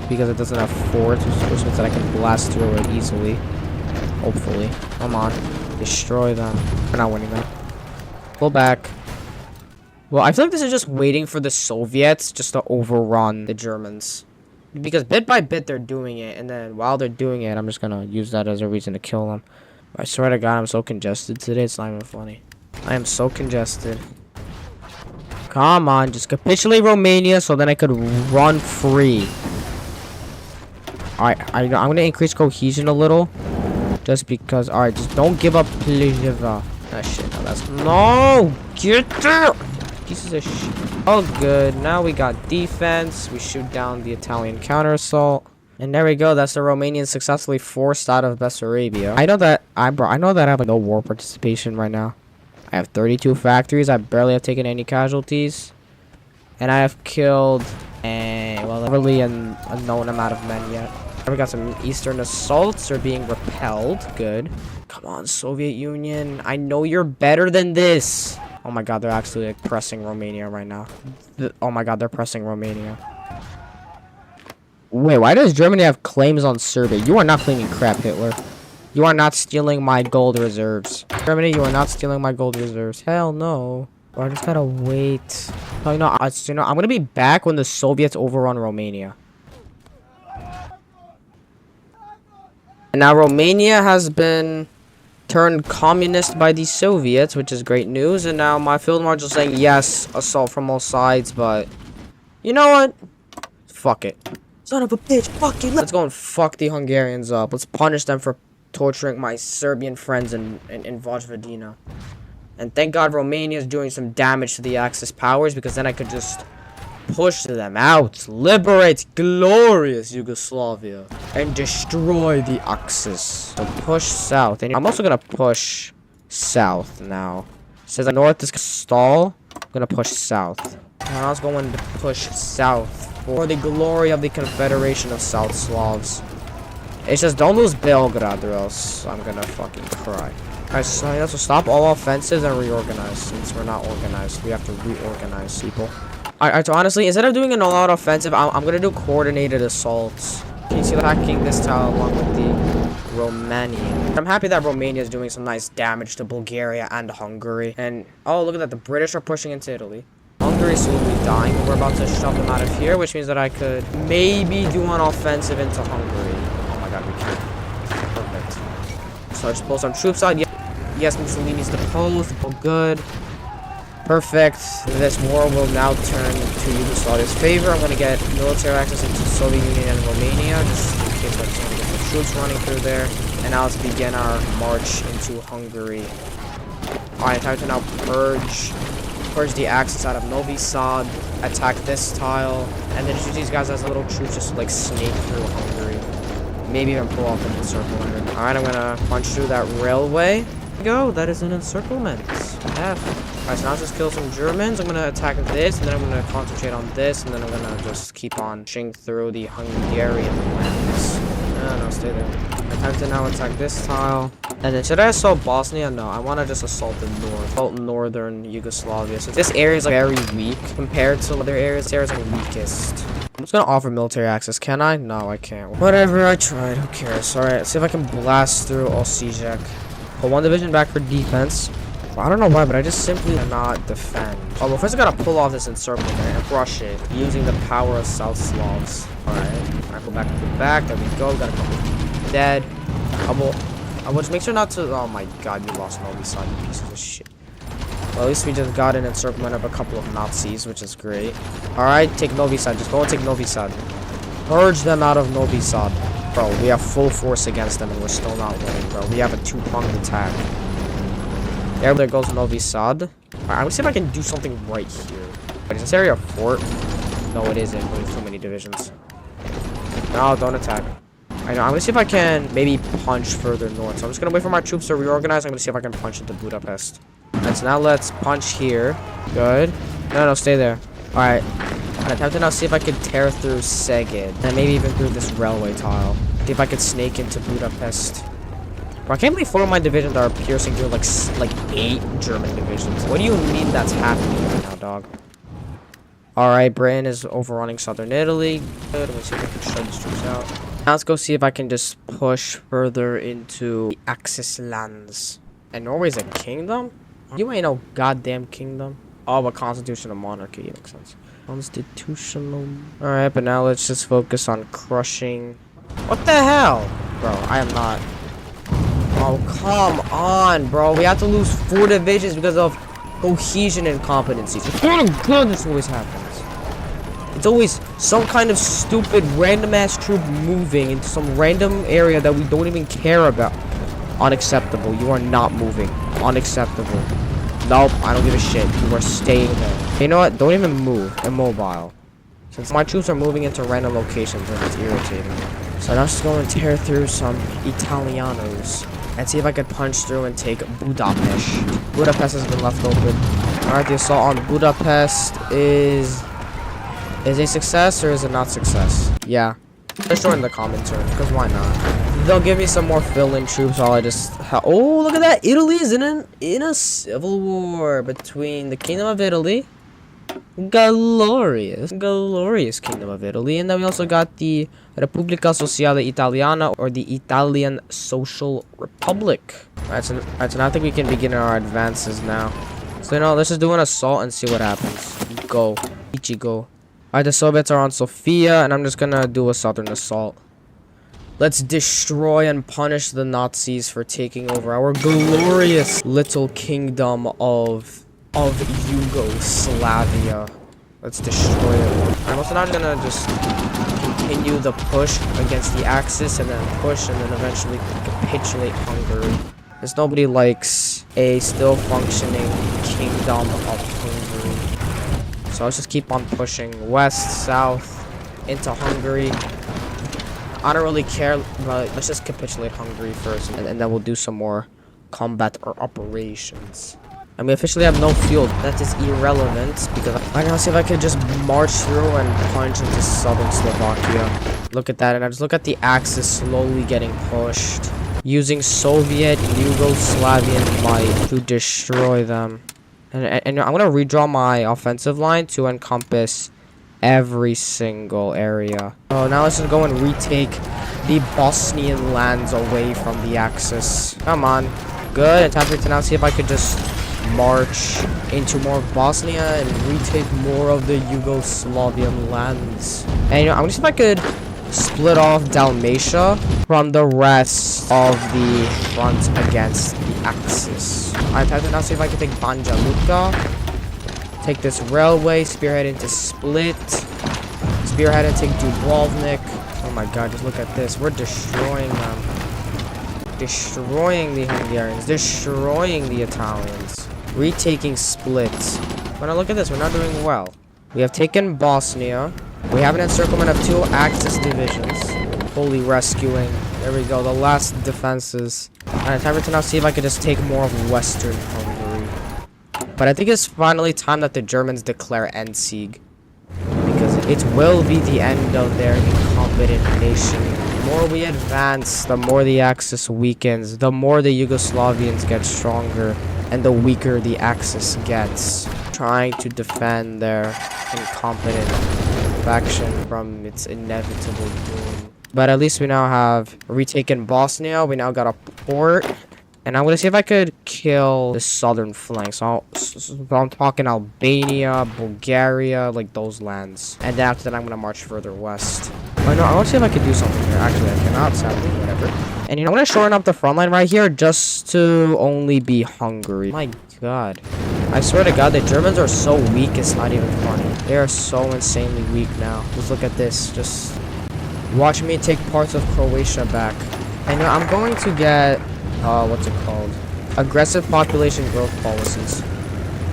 S1: Because it doesn't have forts, which means that I can blast through it easily. Hopefully. Come on. Destroy them. We're not winning that. Pull back. Well, I feel like this is just waiting for the Soviets just to overrun the Germans. Because bit by bit they're doing it. And then while they're doing it, I'm just gonna use that as a reason to kill them. I swear to God, I'm so congested today. It's not even funny. I am so congested. Come on, just capitulate Romania so then I could run free. Alright, I'm gonna increase cohesion a little. Just because, alright, just don't give up Pliva. Ah, shit, no, that's... No! Get there! Pieces of shit. Oh, good. Now we got defense. We shoot down the Italian counter-assault. And there we go. That's the Romanians successfully forced out of Bessarabia. I know that I have like no war participation right now. I have 32 factories. I barely have taken any casualties. And I have killed really a known amount of men yet. We got some eastern assaults are being repelled. Good. Come on, Soviet Union. I know you're better than this. Oh my God, they're actually like pressing Romania right now. Oh my God, they're pressing Romania. Wait, why does Germany have claims on Serbia? You are not claiming crap, Hitler. You are not stealing my gold reserves. Germany, you are not stealing my gold reserves. Hell no. I just gotta wait. Oh, I'm gonna be back when the Soviets overrun Romania. And now Romania has been turned communist by the Soviets, which is great news. And now my field marshal is saying, yes, assault from all sides, but... You know what? Fuck it. Son of a bitch, fuck it. Let's go and fuck the Hungarians up. Let's punish them for torturing my Serbian friends in Vojvodina. And thank God Romania is doing some damage to the Axis powers, because then I could just push them out, liberate glorious Yugoslavia, and destroy the Axis. So push south. And I'm also gonna push south now. It says that north is stall. I'm gonna push south. And I was going to push south for the glory of the Confederation of South Slavs. It's just don't lose Belgrade or else I'm gonna fucking cry. Alright, so stop all offensives and reorganize. Since we're not organized, we have to reorganize, people. Alright, so honestly, instead of doing an all-out offensive, I'm gonna do coordinated assaults. You see, attacking this tile along with the Romanian. I'm happy that Romania is doing some nice damage to Bulgaria and Hungary. And oh, look at that, the British are pushing into Italy. Hungary is slowly dying, but we're about to shove them out of here, which means that I could maybe do an offensive into Hungary. Oh my god, we can't. Perfect. So I just pull some troops out. Yes, Mussolini's deposed. Oh, good. Perfect. This war will now turn to Yugoslavia's favor. I'm going to get military access into the Soviet Union and Romania, just in case I just want to get some troops running through there. And now let's begin our march into Hungary. Alright, time to now purge the Axis out of Novi Sad, attack this tile, and then just use these guys as little troops just to like snake through Hungary. Maybe even pull off an encirclement. Alright, I'm gonna punch through that railway. There we go, that is an encirclement. F. Alright, so now let's just kill some Germans. I'm gonna attack this, and then I'm gonna concentrate on this, and then I'm gonna just keep on pushing through the Hungarian lands. No, stay there. I time to now attack this tile. And then should I assault Bosnia? No, I want to just assault the north. Assault northern Yugoslavia. So this area is like very weak compared to other areas. This area is like weakest. I'm just gonna offer military access. Can I? No, I can't. Whatever, I tried. Who cares? Alright, let's see if I can blast through Osijek. Pull one division back for defense. I don't know why, but I just simply cannot defend. Oh, well, first I gotta pull off this encirclement and crush it using the power of South Slavs. Alright, go back. There we go. Got a couple dead. I will just make sure not to. Oh my god, you lost Novi Sad, you pieces of shit. Well, at least we just got an encirclement of a couple of Nazis, which is great. Alright, take Novi Sad. Just go and take Novi Sad. Purge them out of Novi Sad. Bro, we have full force against them and we're still not winning, bro. We have a two-pronged attack. There goes Novi Sad. Alright, I'm gonna see if I can do something right here. Wait, is this area a fort? No, it isn't. There's too many divisions. No, don't attack. I know. I'm gonna see if I can maybe punch further north. So I'm just gonna wait for my troops to reorganize. I'm gonna see if I can punch into Budapest. Alright, so now let's punch here. Good. No, stay there. Alright. I have to now see if I can tear through Szeged. And maybe even through this railway tile. See if I could snake into Budapest. Bro, I can't believe 4 of my divisions are piercing through like 8 German divisions. What do you mean that's happening right now, dog? Alright, Britain is overrunning southern Italy. Good. Let me see if I can shut these troops out. Now let's go see if I can just push further into the Axis lands. And Norway's a kingdom? You ain't no goddamn kingdom. Oh, but constitutional monarchy. Makes sense. Constitutional. Alright, but now let's just focus on crushing. What the hell? Bro, I am not. Oh, come on, bro. We have to lose 4 divisions because of cohesion and competencies. Oh, God, this always happens. It's always some kind of stupid random-ass troop moving into some random area that we don't even care about. Unacceptable. You are not moving. Unacceptable. Nope, I don't give a shit. You are staying there. You know what? Don't even move. Immobile. Since my troops are moving into random locations and it's irritating me. So I'm just going to tear through some Italianos and see if I could punch through and take Budapest. Budapest has been left open. Alright, the assault on Budapest is a success or is it not success? Yeah. Let's join the common turn, because why not? They'll give me some more fill-in troops while I just oh, look at that! Italy is in a civil war between the Kingdom of Italy, glorious Kingdom of Italy, and then we also got the Repubblica Sociale Italiana, or the Italian Social Republic. Alright, so now I think we can begin our advances now. So let's just do an assault and see what happens. Go. Ichigo. Alright, the Soviets are on Sofia, and I'm just gonna do a southern assault. Let's destroy and punish the Nazis for taking over our glorious little kingdom of Yugoslavia. Let's destroy it. I'm also not gonna just continue the push against the Axis, and then push, and then eventually capitulate Hungary. Because nobody likes a still functioning kingdom of Hungary. So let's just keep on pushing west, south, into Hungary. I don't really care, but let's just capitulate Hungary first, and then we'll do some more combat or operations. And we officially have no field. That is irrelevant, because I can see if I could just march through and punch into southern Slovakia. Look at that, and I just look at the Axis slowly getting pushed, using Soviet Yugoslavian might to destroy them. And I'm gonna redraw my offensive line to encompass every single area. Oh, now let's just go and retake the Bosnian lands away from the Axis. Come on. Good. And time for it to now see if I could just march into more of Bosnia and retake more of the Yugoslavian lands. And you know, I'm gonna see if I could split off Dalmatia from the rest of the front against the Axis. Alright, time to now see if I can take Banja Luka. Take this railway, spearhead into Split, spearhead and take Dubrovnik. Oh my god, just look at this. We're destroying them. Destroying the Hungarians, destroying the Italians, retaking Split. But now look at this, we're not doing well. We have taken Bosnia. We have an encirclement of 2 Axis divisions. Fully rescuing. There we go, the last defenses. Alright, time to now see if I could just take more of Western Hungary. But I think it's finally time that the Germans declare Endsieg. Because it will be the end of their incompetent nation. The more we advance, the more the Axis weakens, the more the Yugoslavians get stronger, and the weaker the Axis gets, trying to defend their incompetent faction from its inevitable doom. But at least we now have retaken Bosnia. We now got a port. And I'm going to see if I could kill the southern flank. So I'm talking Albania, Bulgaria, like those lands. And then after that, I'm going to march further west. Oh, no, I want to see if I could do something here. Actually, I cannot, sadly, whatever. And you know, I'm going to shorten up the front line right here just to only be Hungary. My god. I swear to god, the Germans are so weak, it's not even funny. They are so insanely weak now. Just look at this. Just watch me take parts of Croatia back. And you know, I'm going to get... what's it called? Aggressive population growth policies.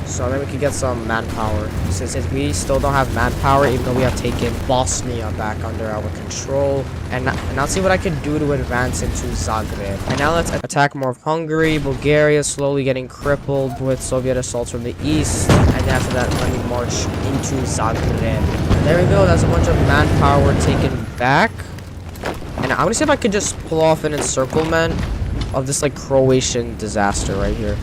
S1: So then we can get some manpower. Since we still don't have manpower, even though we have taken Bosnia back under our control. And now see what I can do to advance into Zagreb. And now let's attack more of Hungary. Bulgaria slowly getting crippled with Soviet assaults from the east. And after that, let me march into Zagreb. And there we go. That's a bunch of manpower taken back. And I'm gonna see if I could just pull off an encirclement of this like Croatian disaster right here.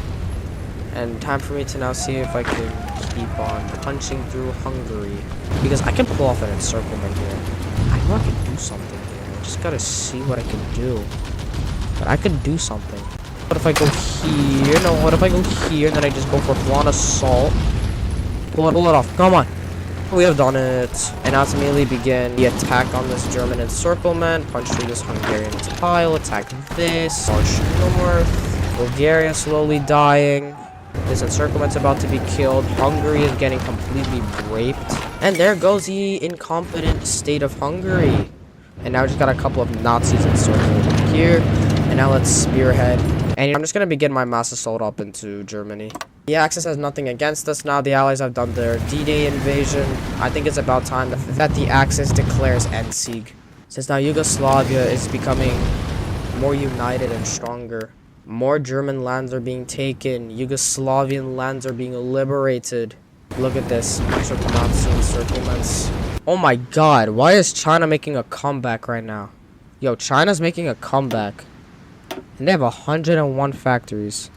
S1: And time for me to now see if I can keep on punching through Hungary, because I can pull off an encirclement here. I know I can do something here. I just gotta see what I can do. But I could do something. What if I go here? No, what if I go here and then I just go for full-on assault? Pull it off. Come on. We have done it. And now to immediately begin the attack on this German encirclement. Punch through this Hungarian tile. Attack this. March north. Bulgaria slowly dying. This encirclement's about to be killed. Hungary is getting completely raped. And there goes the incompetent state of Hungary. And now we just got a couple of Nazis encircled here. And now let's spearhead. And I'm just going to begin my mass assault up into Germany. The Axis has nothing against us now. The Allies have done their D-Day invasion. I think it's about time that the Axis declares Endsieg. Since now Yugoslavia is becoming more united and stronger. More German lands are being taken. Yugoslavian lands are being liberated. Look at this. Bunch of Nazi encirclements. Oh my god. Why is China making a comeback right now? Yo, China's making a comeback. And they have 101 factories.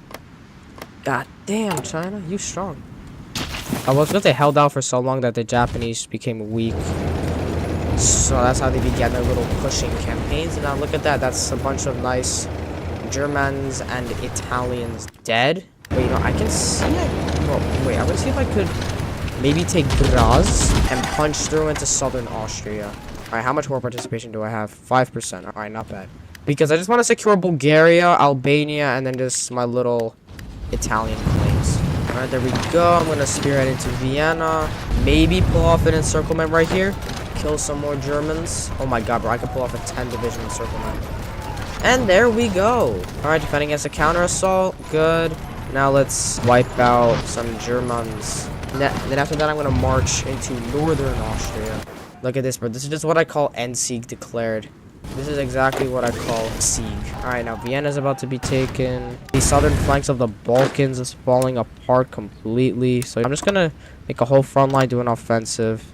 S1: God damn, China, you strong. I was because they held out for so long that the Japanese became weak. So that's how they began their little pushing campaigns. And now look at that. That's a bunch of nice Germans and Italians dead. Wait, you know, I can see it. Oh, wait, I'm gonna see if I could maybe take Graz and punch through into southern Austria. Alright, how much war participation do I have? 5%. Alright, not bad. Because I just want to secure Bulgaria, Albania, and then just my little Italian claims. Alright, there we go. I'm gonna spearhead into Vienna. Maybe pull off an encirclement right here. Kill some more Germans. Oh my god, bro. I could pull off a 10 division encirclement. And there we go. Alright, defending against a counter-assault. Good. Now let's wipe out some Germans. Then after that, I'm going to march into northern Austria. Look at this, bro. This is just what I call Endsieg declared. This is exactly what I call siege. Alright, now Vienna's about to be taken. The southern flanks of the Balkans is falling apart completely. So I'm just going to make a whole front line do an offensive.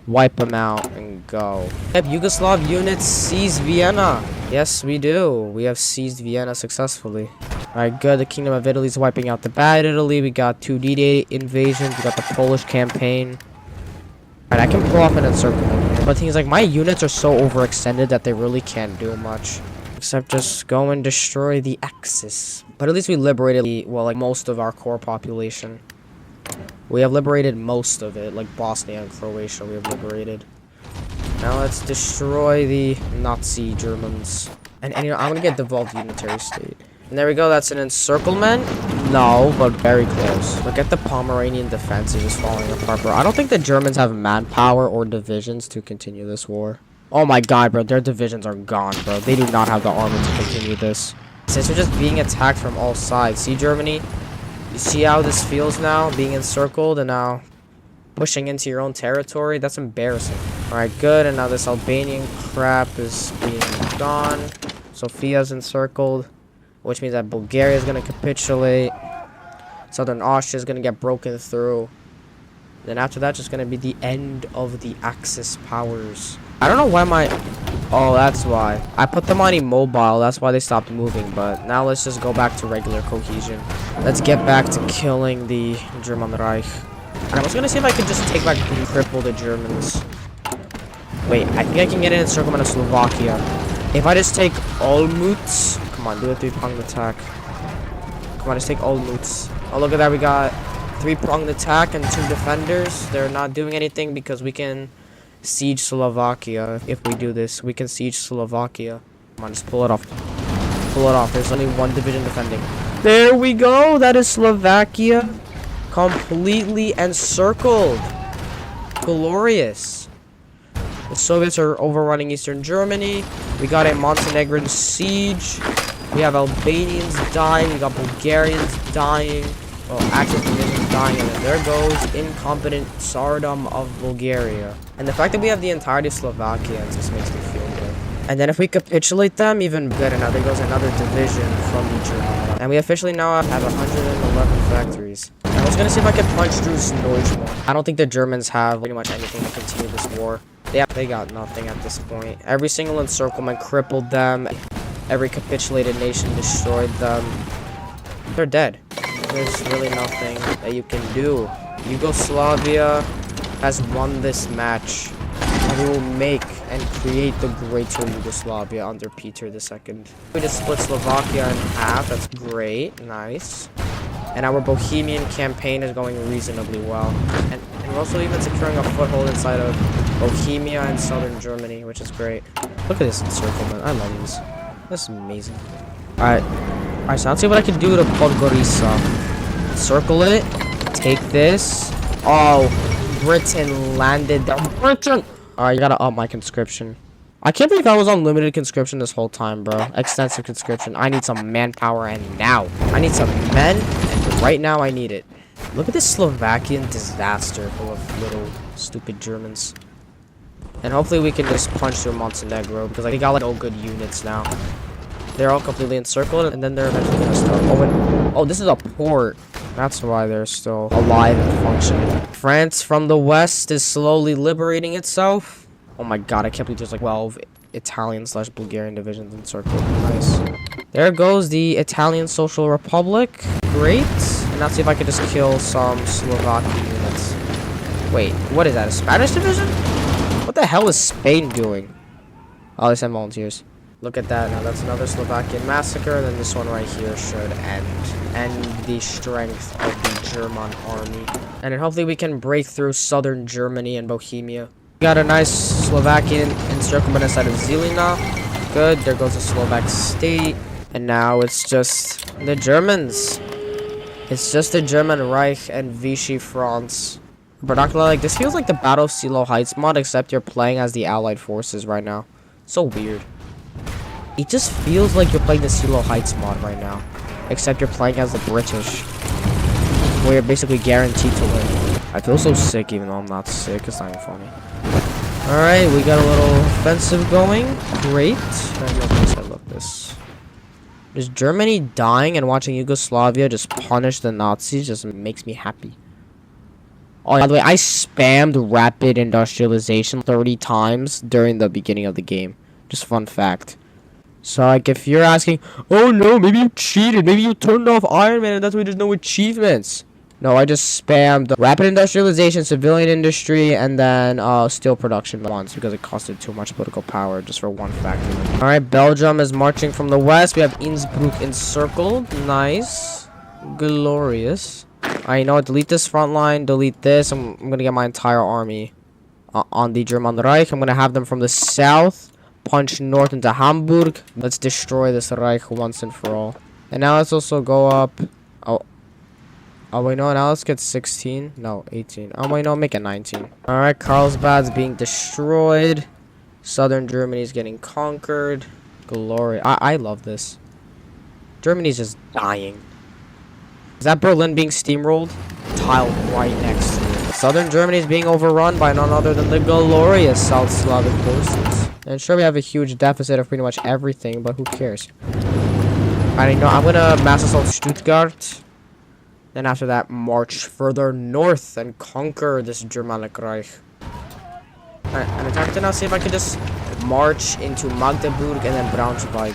S1: Wipe them out and go. Yep, Yugoslav units seize Vienna. Yes, we do. We have seized Vienna successfully. Alright, good. The Kingdom of Italy is wiping out the bad Italy. We got 2 D-Day invasions. We got the Polish campaign. Alright, I can pull off an encirclement. But the thing is, like, my units are so overextended that they really can't do much. Except just go and destroy the Axis. But at least we liberated, well, like, most of our core population. We have liberated most of it, like Bosnia and Croatia we have liberated. Now let's destroy the Nazi Germans. And you know, I'm gonna get devolved unitary state. And there we go, that's an encirclement. No, but very close. Look at the Pomeranian defense is just falling apart, bro. I don't think the Germans have manpower or divisions to continue this war. Oh my god, bro, their divisions are gone, bro. They do not have the armor to continue this. Since we're just being attacked from all sides. See, Germany? You see how this feels now? Being encircled and now pushing into your own territory? That's embarrassing. Alright, good. And now this Albanian crap is being gone. Sofia's encircled, which means that Bulgaria is going to capitulate. Southern Austria is going to get broken through. Then after that, just going to be the end of the Axis powers. I don't know why my... Oh, that's why. I put them on immobile. That's why they stopped moving. But now let's just go back to regular cohesion. Let's get back to killing the German Reich. And I was going to see if I could just take back and cripple the Germans. Wait, I think I can get an encirclement of Slovakia. If I just take Olmütz... Come on, do a 3-pronged attack. Come on, just take Olmütz. Oh, look at that. We got 3-pronged attack and 2 defenders. They're not doing anything because we can... siege Slovakia. If we do this, we can siege Slovakia. Come on, just pull it off. Pull it off. There's only 1 division defending. There we go. That is Slovakia. Completely encircled. Glorious. The Soviets are overrunning Eastern Germany. We got a Montenegrin siege. We have Albanians dying. We got Bulgarians dying. Oh, Axis divisions dying. And then there goes incompetent Tsardom of Bulgaria. And the fact that we have the entirety of Slovakia just makes me feel good. And then if we capitulate them, even better. Now there goes another division from the Germans. And we officially now have 111 factories. And I was going to see if I could punch through Deutschland. I don't think the Germans have pretty much anything to continue this war. They got nothing at this point. Every single encirclement crippled them. Every capitulated nation destroyed them. They're dead. There's really nothing that you can do. Yugoslavia has won this match. And we will make and create the greater Yugoslavia under Peter II. We just split Slovakia in half. That's great. Nice. And our Bohemian campaign is going reasonably well. And we're also even securing a foothold inside of Bohemia and southern Germany, which is great. Look at this encirclement. I love these. This is amazing. Alright, so let's see what I can do to Podgorica. Circle it. Take this. Oh, Britain landed there. Britain! Alright, you gotta up my conscription. I can't believe I was on limited conscription this whole time, bro. Extensive conscription. I need some manpower, and now. I need some men, and right now I need it. Look at this Slovakian disaster full of little stupid Germans. And hopefully we can just punch through Montenegro, because like, they got like no good units now. They're all completely encircled, and then they're eventually gonna start. Oh, this is a port. That's why they're still alive and functioning. France from the west is slowly liberating itself. Oh my god, I can't believe there's like 12 Italian/Bulgarian divisions encircled. Nice. There goes the Italian Social Republic. Great. And now see if I could just kill some Slovakian units. Wait, what is that? A Spanish division? What the hell is Spain doing? Oh, they sent volunteers. Look at that. Now that's another Slovakian massacre. And then this one right here should end the strength of the German army. And then hopefully we can break through southern Germany and Bohemia. We got a nice Slovakian encirclement inside of Žilina. Good. There goes the Slovak state. And now it's just the Germans. It's just the German Reich and Vichy France. But not gonna, like, this feels like the Battle of Silo Heights mod, except you're playing as the Allied forces right now. So weird. It just feels like you're playing the CeeLo Heights mod right now. Except you're playing as the British. Where you're basically guaranteed to win. I feel so sick even though I'm not sick. It's not even funny. Alright, we got a little offensive going. Great. I love this. Just Germany dying and watching Yugoslavia just punish the Nazis just makes me happy. Oh, by the way, I spammed rapid industrialization 30 times during the beginning of the game. Just fun fact. So, like, if you're asking, oh no, maybe you cheated, maybe you turned off Iron Man and that's why there's no achievements. No, I just spammed rapid industrialization, civilian industry, and then steel production once because it costed too much political power just for one factory. Alright, Belgium is marching from the west. We have Innsbruck encircled. Nice. Glorious. Alright, you know what? Delete this front line, delete this. I'm gonna get my entire army on the German Reich. I'm gonna have them from the south punch north into Hamburg. Let's destroy this Reich once and for all. And now let's also go up. Oh, wait, no, now let's get 16. No, 18. Oh, wait, no, make it 19. Alright, Carlsbad's being destroyed. Southern Germany's getting conquered. Glory. I love this. Germany's just dying. Is that Berlin being steamrolled? Tile right next to it. Southern Germany is being overrun by none other than the glorious South Slavic forces. And sure, we have a huge deficit of pretty much everything, but who cares? I know I'm gonna mass assault Stuttgart. Then after that, march further north and conquer this Germanic Reich. Alright, I'm attempting to now see if I can just march into Magdeburg and then Braunschweig.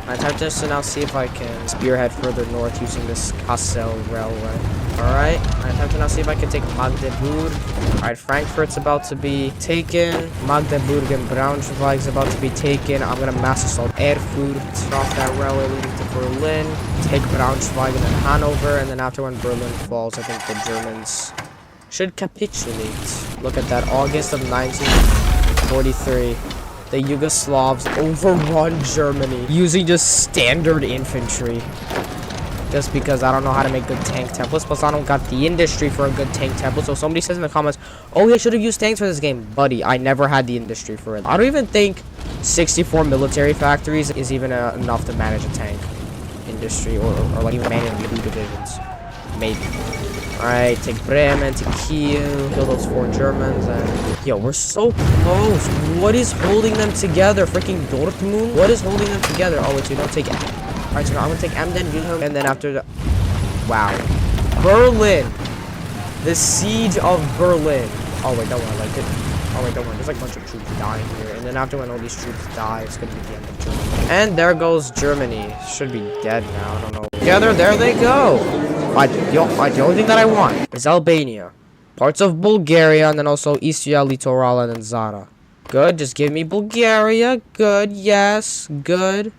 S1: I'm attempting to now see if I can spearhead further north using this Kassel railway. Alright, I'm attempting to now see if I can take Magdeburg. Alright, Frankfurt's about to be taken. Magdeburg and Braunschweig's about to be taken. I'm gonna mass assault Erfurt off that railway leading to Berlin. Take Braunschweig and then Hanover, and then after when Berlin falls, I think the Germans should capitulate. Look at that, August of 1943. The Yugoslavs overrun Germany using just standard infantry. Just because I don't know how to make good tank templates, plus I don't got the industry for a good tank template. So somebody says in the comments, oh, yeah, I should have used tanks for this game. Buddy, I never had the industry for it. I don't even think 64 military factories is even enough to manage a tank industry or like even manage 2 divisions. Maybe. Alright, take Bremen, take Kiel, kill those 4 Germans, and yo, we're so close. What is holding them together? Freaking Dortmund? What is holding them together? Oh, wait, so you don't take it. Alright, so now I'm gonna take Emden, Wilhelm, and then after the... Wow. Berlin! The siege of Berlin. Oh, wait, don't worry, like it. Oh, wait, don't worry. There's like a bunch of troops dying here. And then after when all these troops die, it's gonna be the end of Germany. And there goes Germany. Should be dead now. I don't know. Together, there they go. The only thing that I want is Albania. Parts of Bulgaria, and then also Istria, Litoral, and then Zara. Good, just give me Bulgaria. Good, yes, good.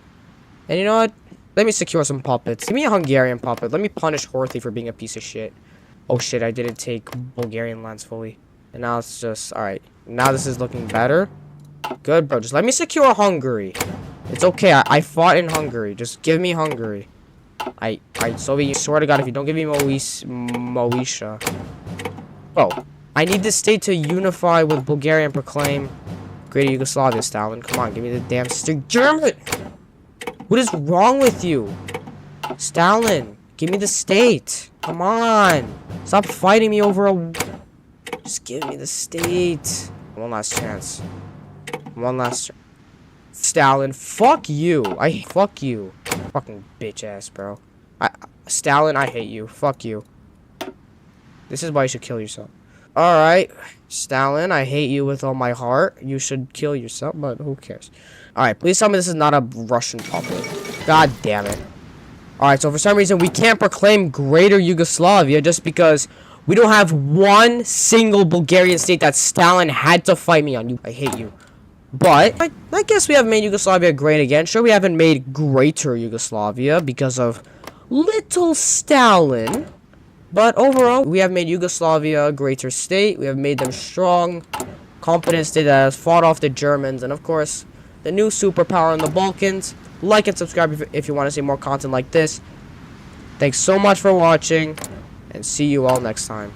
S1: And you know what? Let me secure some puppets. Give me a Hungarian puppet. Let me punish Horthy for being a piece of shit. Oh shit, I didn't take Bulgarian lands fully. And now it's just, alright. Now this is looking better. Good, bro. Just let me secure Hungary. It's okay. I fought in Hungary. Just give me Hungary. Soviet, you swear to God, if you don't give me Moesia. Oh, I need this state to unify with Bulgaria and proclaim Greater Yugoslavia, Stalin. Come on, give me the damn stick. German! What is wrong with you? Stalin, give me the state. Come on. Stop fighting me over a... Just give me the state. One last chance. One last chance. Stalin, fuck you. Fuck you. Fucking bitch ass, bro. Stalin, I hate you. Fuck you. This is why you should kill yourself. Alright. Stalin, I hate you with all my heart. You should kill yourself, but who cares? Alright, please tell me this is not a Russian puppet. God damn it. Alright, so for some reason we can't proclaim Greater Yugoslavia just because we don't have one single Bulgarian state that Stalin had to fight me on. I hate you. But I guess we have made Yugoslavia great again. Sure, we haven't made Greater Yugoslavia because of little Stalin. But overall, we have made Yugoslavia a greater state. We have made them strong, competent state that has fought off the Germans. And of course, the new superpower in the Balkans. Like and subscribe if you want to see more content like this. Thanks so much for watching, and see you all next time.